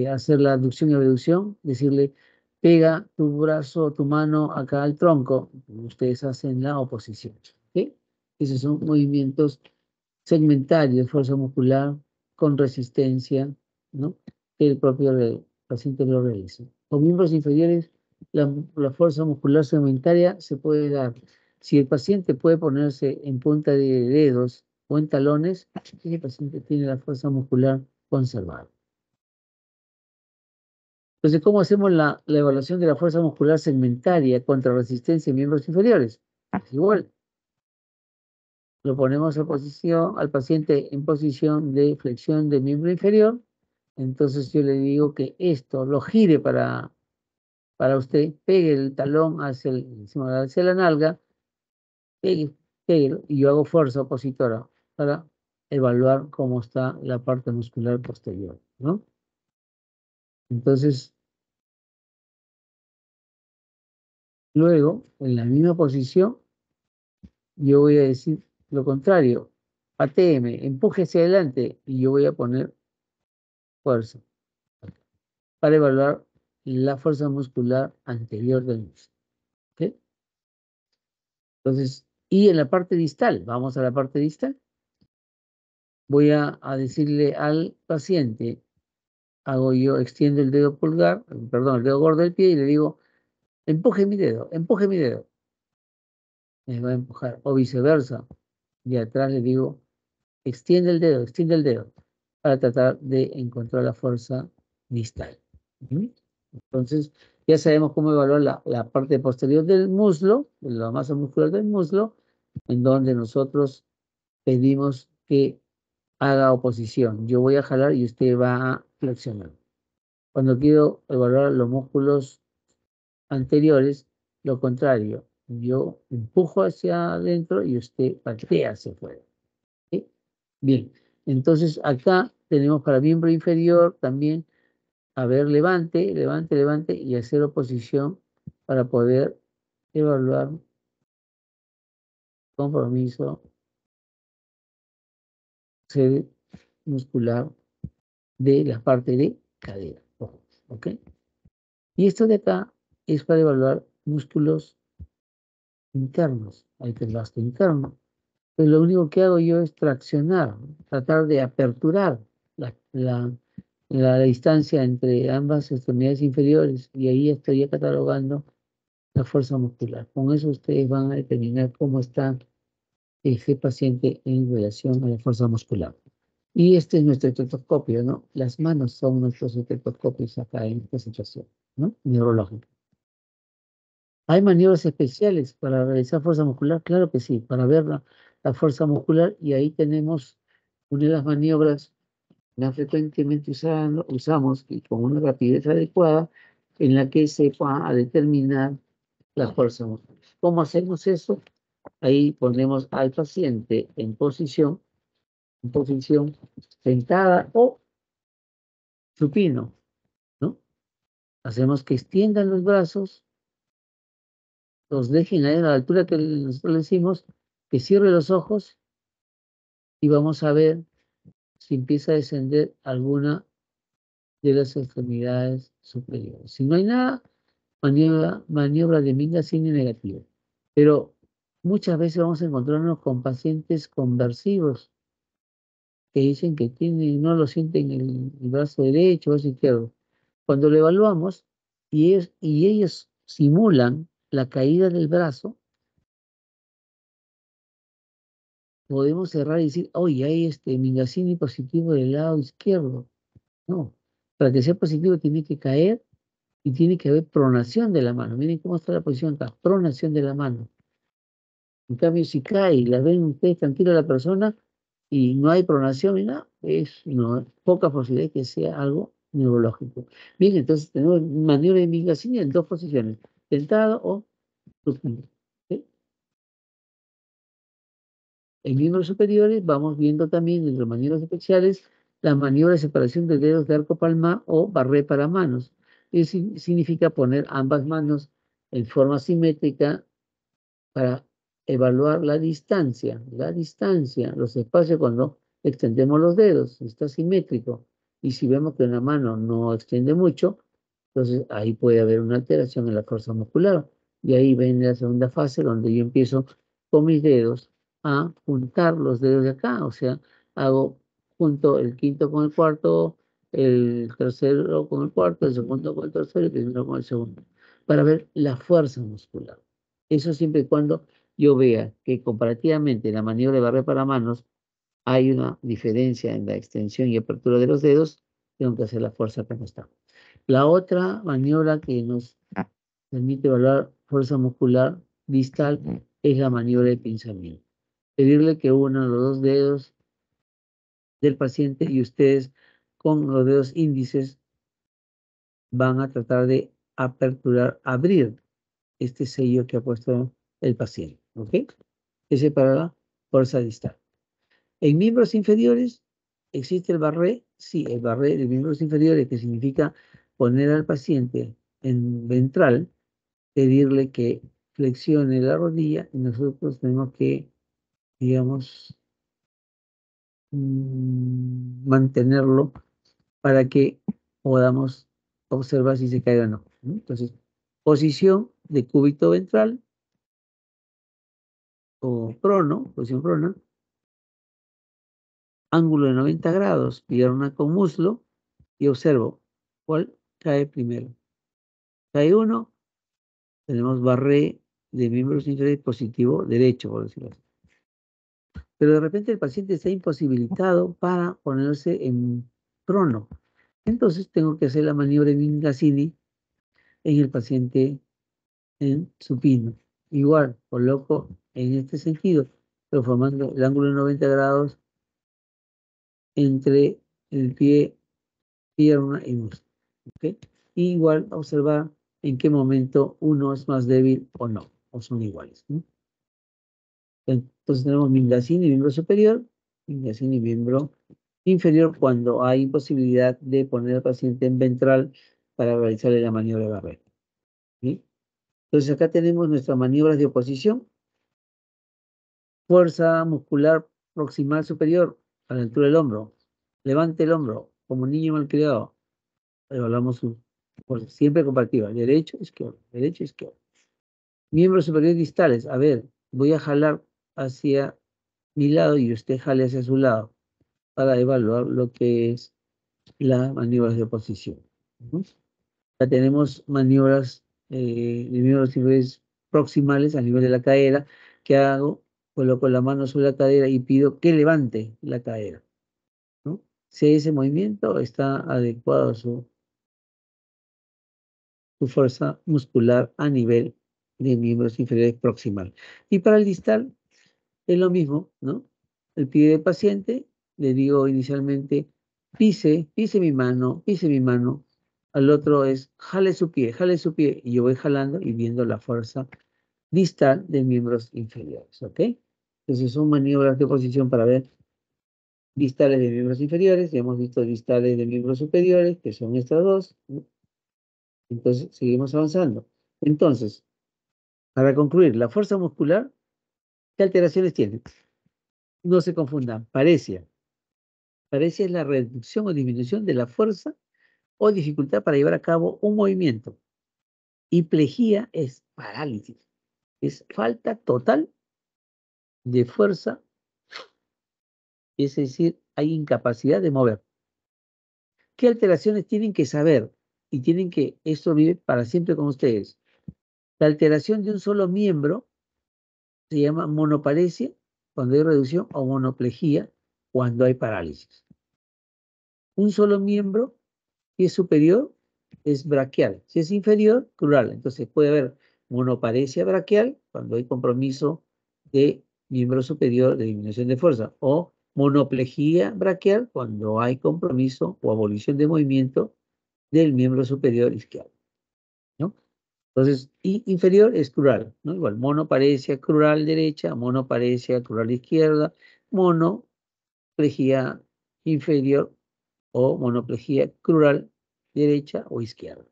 A: hacer la aducción y abducción, decirle, pega tu brazo, tu mano acá al tronco. Ustedes hacen la oposición. ¿Ok? Esos son movimientos segmentarios de fuerza muscular con resistencia, ¿no? Que el propio paciente lo realiza. Con miembros inferiores, la fuerza muscular segmentaria se puede dar. Si el paciente puede ponerse en punta de dedos o en talones, ese paciente tiene la fuerza muscular conservada. Entonces, ¿cómo hacemos la evaluación de la fuerza muscular segmentaria contra resistencia en miembros inferiores? Es igual. Lo ponemos al paciente en posición de flexión del miembro inferior. Entonces yo le digo que esto lo gire para usted, pegue el talón hacia la nalga, péguelo, y yo hago fuerza opositora para evaluar cómo está la parte muscular posterior, ¿no? Entonces, Luego, en la misma posición, yo voy a decir lo contrario. ATM, empuje hacia adelante y yo voy a poner fuerza para evaluar la fuerza muscular anterior del músculo. ¿Ok? Entonces, y en la parte distal, vamos a la parte distal, voy a decirle al paciente, extiendo el dedo pulgar, perdón, el dedo gordo del pie y le digo, empuje mi dedo. Me va a empujar, o viceversa. Y atrás le digo, extiende el dedo, para tratar de encontrar la fuerza distal. ¿Mm? Entonces, ya sabemos cómo evaluar la parte posterior del muslo, de la masa muscular del muslo, en donde nosotros pedimos que haga oposición. Yo voy a jalar y usted va a flexionar. Cuando quiero evaluar los músculos anteriores, lo contrario. Yo empujo hacia adentro y usted patea hacia afuera. ¿Sí? Bien, entonces acá tenemos para miembro inferior también, a ver, levante y hacer oposición para poder evaluar compromiso sede muscular de la parte de cadera. Ojo, ¿ok? Y esto de acá es para evaluar músculos internos. Hay que el vasto interno. Pues lo único que hago yo es traccionar, tratar de aperturar la, la, la distancia entre ambas extremidades inferiores y ahí estaría catalogando la fuerza muscular. Con eso ustedes van a determinar cómo está ese paciente en relación a la fuerza muscular. Y este es nuestro estetoscopio, ¿no? Las manos son nuestros estetoscopios acá en esta situación, ¿no? Neurológica. ¿Hay maniobras especiales para realizar fuerza muscular? Claro que sí, para ver la fuerza muscular, y ahí tenemos una de las maniobras más frecuentemente usamos y con una rapidez adecuada en la que se va a determinar la fuerza muscular. ¿Cómo hacemos eso? Ahí ponemos al paciente en posición sentada o supino, ¿no? Hacemos que extiendan los brazos, los dejen ahí a la altura que nosotros le decimos, que cierre los ojos y vamos a ver si empieza a descender alguna de las extremidades superiores. Si no hay nada, maniobra de Minga-Cini negativa. Pero muchas veces vamos a encontrarnos con pacientes conversivos que dicen que no lo sienten en el brazo derecho o izquierdo. Cuando lo evaluamos y ellos simulan la caída del brazo, podemos cerrar y decir, oye, hay Minga-Cini positivo del lado izquierdo. No, para que sea positivo tiene que caer y tiene que haber pronación de la mano. Miren cómo está la posición acá, pronación de la mano. En cambio, si cae y la ven ustedes tranquila la persona y no hay pronación ni nada, no, poca posibilidad de que sea algo neurológico. Bien, entonces tenemos maniobra de Minga-Cini en dos posiciones, sentado o supino. ¿Sí? En miembros superiores vamos viendo también entre maniobras especiales la maniobra de separación de dedos de arco palmar o barré para manos. Eso significa poner ambas manos en forma simétrica para evaluar la distancia, los espacios cuando extendemos los dedos, está simétrico. Y si vemos que una mano no extiende mucho, entonces ahí puede haber una alteración en la fuerza muscular. Y ahí viene la segunda fase donde yo empiezo con mis dedos a juntar los dedos de acá, o sea, junto el quinto con el cuarto, el tercero con el cuarto, el segundo con el tercero y el primero con el segundo, para ver la fuerza muscular. Eso siempre y cuando yo vea que comparativamente en la maniobra de barrer para manos hay una diferencia en la extensión y apertura de los dedos, tengo que hacer la fuerza que no está. La otra maniobra que nos permite evaluar fuerza muscular distal es la maniobra de pinzamiento. Pedirle que unan los dos dedos del paciente y ustedes con los dedos índices van a tratar de abrir este sello que ha puesto el paciente. ¿Ok? Ese para la fuerza distal. En miembros inferiores existe el barré. Sí, el barré de miembros inferiores, que significa poner al paciente en ventral pedirle que flexione la rodilla y nosotros tenemos que, digamos, mantenerlo para que podamos observar si se cae o no, ¿no? Entonces, posición de cúbito ventral o prono, posición prona, ángulo de 90 grados, pierna con muslo, y observo cuál cae primero. Cae uno, tenemos barré de miembros inferiores positivo derecho, por decirlo así. Pero de repente el paciente está imposibilitado para ponerse en prono. Entonces tengo que hacer la maniobra de Mingasini en el paciente en supino. Igual, coloco en este sentido, pero formando el ángulo de 90 grados entre el pie, pierna y muslo. ¿Okay? Y igual observar en qué momento uno es más débil o no, o son iguales, ¿no? Entonces tenemos Mingasini, miembro superior, Mingasini, miembro inferior, cuando hay imposibilidad de poner al paciente en ventral para realizarle la maniobra de barrera. ¿Sí? Entonces acá tenemos nuestras maniobras de oposición. Fuerza muscular proximal superior a la altura del hombro. Levante el hombro como niño malcriado. Evaluamos su fuerza, siempre comparativa. Derecho, izquierdo, derecho, izquierdo. Miembros superiores distales. A ver, voy a jalar hacia mi lado y usted jale hacia su lado para evaluar lo que es las maniobras de oposición. Ya tenemos maniobras de miembros superiores proximales a nivel de la cadera. ¿Qué hago? Coloco la mano sobre la cadera y pido que levante la cadera, ¿no? Si ese movimiento está adecuado a su fuerza muscular a nivel de miembros inferiores proximal. Y para el distal es lo mismo, ¿no? El pie del paciente, le digo inicialmente, pise mi mano. Al otro es, jale su pie, y yo voy jalando y viendo la fuerza distal de miembros inferiores, ¿ok? Entonces son maniobras de posición para ver distales de miembros inferiores, ya hemos visto distales de miembros superiores, que son estas dos, ¿no? Entonces seguimos avanzando. Entonces, para concluir, la fuerza muscular, ¿qué alteraciones tiene? No se confundan, parecia. Parecia es la reducción o disminución de la fuerza o dificultad para llevar a cabo un movimiento. Y plejía es parálisis, es falta total de fuerza, es decir, hay incapacidad de mover. ¿Qué alteraciones tienen que saber? Y tienen que, esto vive para siempre con ustedes. La alteración de un solo miembro se llama monoparesia cuando hay reducción o monoplejía cuando hay parálisis. Un solo miembro, si es superior, es braquial. Si es inferior, crural. Entonces puede haber monoparesia braquial cuando hay compromiso de miembro superior de disminución de fuerza, o monoplejía braquial cuando hay compromiso o abolición de movimiento del miembro superior izquierdo, ¿no? Entonces, y inferior es crural, ¿no? Igual, monoparesia crural derecha, monoparesia crural izquierda, monoplejía inferior o monoplejía crural derecha o izquierda.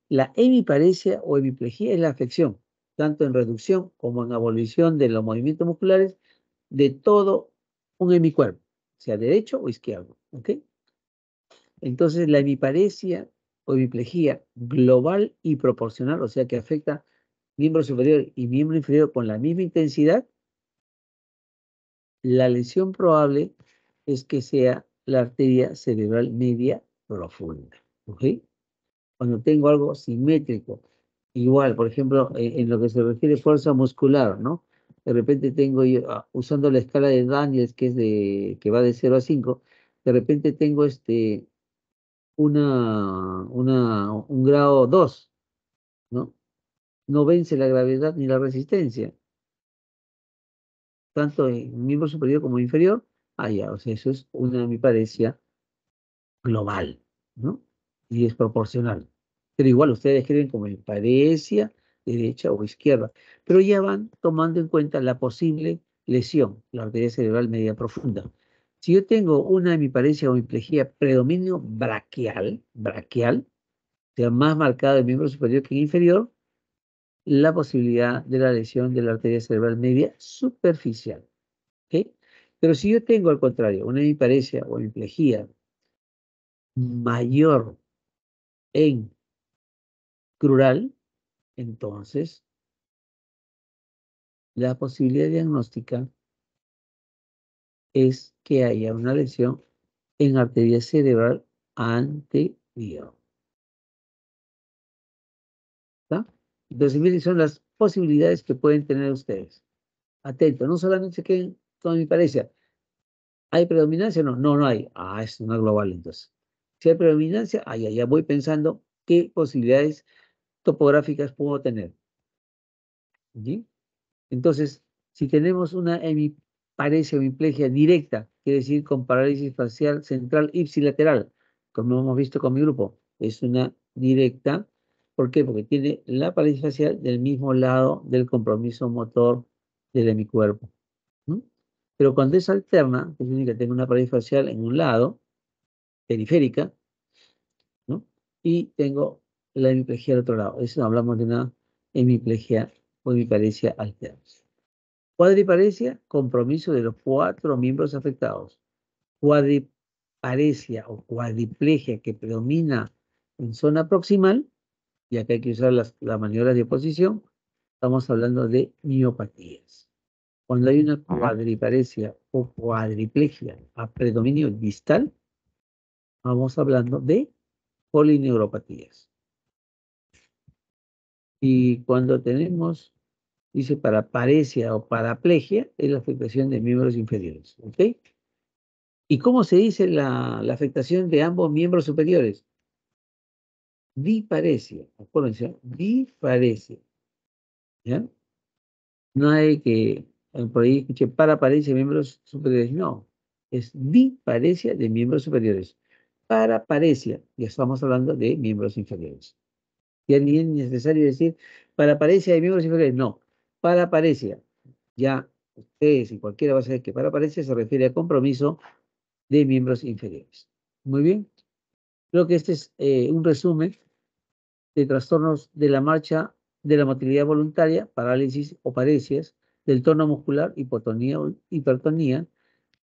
A: La hemiparesia o hemiplejía es la afección, tanto en reducción como en abolición de los movimientos musculares de todo un hemicuerpo, sea derecho o izquierdo, ¿ok? Entonces, la hemiparesia o hemiplejía global y proporcional, o sea que afecta miembro superior y miembro inferior con la misma intensidad, la lesión probable es que sea la arteria cerebral media profunda. ¿Ok? Cuando tengo algo simétrico, igual, por ejemplo, en lo que se refiere a fuerza muscular, ¿no? De repente tengo yo, usando la escala de Daniels, que es que va de 0 a 5, de repente tengo un grado 2, ¿no? No vence la gravedad ni la resistencia, tanto en miembro superior como inferior. Ya, o sea, eso es una hemiparesia global, ¿no? Y es proporcional. Pero igual ustedes escriben como hemiparesia derecha o izquierda, pero ya van tomando en cuenta la posible lesión, la arteria cerebral media profunda. Si yo tengo una hemiparesia o hemiplegia predominio braquial, sea más marcado el miembro superior que el inferior, la posibilidad de la lesión de la arteria cerebral media superficial. ¿Ok? Pero si yo tengo, al contrario, una hemiparesia o hemiplegia mayor en crural, entonces la posibilidad diagnóstica es que haya una lesión en arteria cerebral anterior. ¿Está? Entonces, miren, son las posibilidades que pueden tener ustedes. Atento, no solamente se queden con mi parecia. ¿Hay predominancia? No, no, no hay. Ah, es una global entonces. Si hay predominancia, ya voy pensando qué posibilidades topográficas puedo tener. ¿Sí? Entonces, si tenemos una hemiparesia o hemiplegia directa, quiere decir con parálisis facial central ipsilateral, como hemos visto con mi grupo, es una directa. ¿Por qué? Porque tiene la parálisis facial del mismo lado del compromiso motor del hemicuerpo. ¿No? Pero cuando es alterna, que significa que tengo una parálisis facial en un lado, periférica, ¿no? Y tengo la hemiplegia al otro lado. Eso hablamos de una hemiplegia o hemiparesia alterna. Cuadriparesia, compromiso de los 4 miembros afectados. Cuadriparesia o cuadriplegia que predomina en zona proximal, y acá hay que usar la maniobra de oposición, estamos hablando de miopatías. Cuando hay una cuadriparesia o cuadriplegia a predominio distal, vamos hablando de polineuropatías. Y cuando tenemos, dice paraparesia o paraplegia, es la afectación de miembros inferiores. ¿Ok? ¿Y cómo se dice la afectación de ambos miembros superiores? Diparesia. Acuérdense, diparesia. ¿Ya? No hay que, por ahí escuché paraparesia de miembros superiores. No, es diparesia de miembros superiores. Paraparesia, ya estamos hablando de miembros inferiores. Ya ni es necesario decir paraparesia de miembros inferiores. No, paraparesia. Ya ustedes y cualquiera va a saber que paraparesia se refiere a compromiso de miembros inferiores. Muy bien. Creo que este es un resumen de trastornos de la marcha de la motilidad voluntaria, parálisis o paresias, del tono muscular, hipotonía o hipertonía,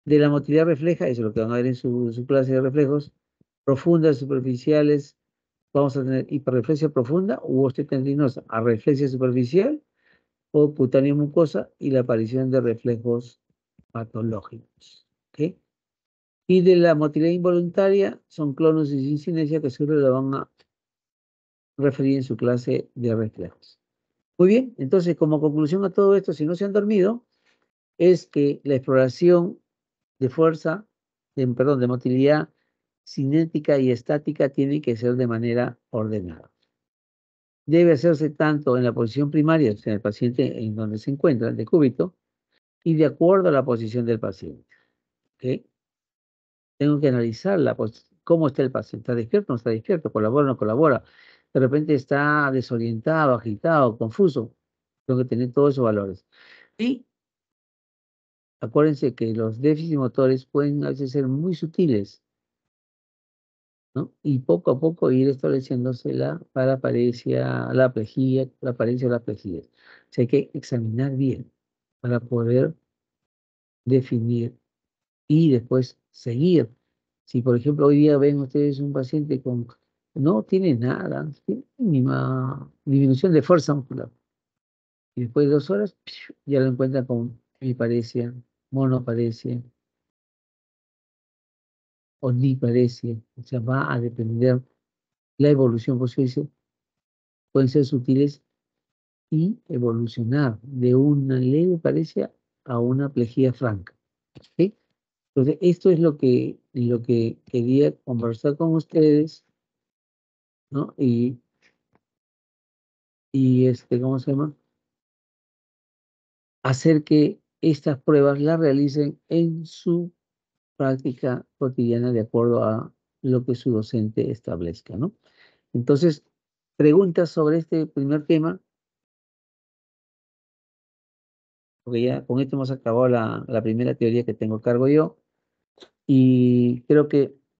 A: de la motilidad refleja, eso es lo que van a ver en su clase de reflejos, profundas, superficiales, vamos a tener hiperreflexia profunda u osteotendinosa, arreflexia superficial o cutánea mucosa y la aparición de reflejos patológicos. ¿Ok? Y de la motilidad involuntaria son clonos y sincinesia que seguro la van a referir en su clase de reflejos. Muy bien, entonces como conclusión a todo esto, si no se han dormido, es que la exploración de fuerza, perdón, de motilidad cinética y estática tiene que ser de manera ordenada. Debe hacerse tanto en la posición primaria, o sea, el paciente en donde se encuentra, el decúbito, y de acuerdo a la posición del paciente. ¿Ok? Tengo que analizar cómo está el paciente. ¿Está despierto o no está despierto? ¿Colabora o no colabora? De repente está desorientado, agitado, confuso. Tengo que tener todos esos valores. Y acuérdense que los déficits motores pueden a veces ser muy sutiles, ¿no? Y poco a poco ir estableciéndose la paraparesia, la plejía, la paresia o la plejía. O sea, hay que examinar bien para poder definir y después seguir. Si, por ejemplo, hoy día ven ustedes un paciente con, no tiene nada, tiene mínima disminución de fuerza muscular, y después de 2 horas, ya lo encuentran con hemiparesia, monoparesia, omniparesia, o sea, va a depender la evolución, por eso dice, pueden ser sutiles y evolucionar de una leve paresia a una plejía franca. ¿Sí? Entonces, esto es lo que quería conversar con ustedes, ¿no? ¿Cómo se llama? Hacer que estas pruebas las realicen en su práctica cotidiana de acuerdo a lo que su docente establezca, ¿no? Entonces, preguntas sobre este primer tema, porque ya con esto hemos acabado la primera teoría que tengo a cargo yo, y creo que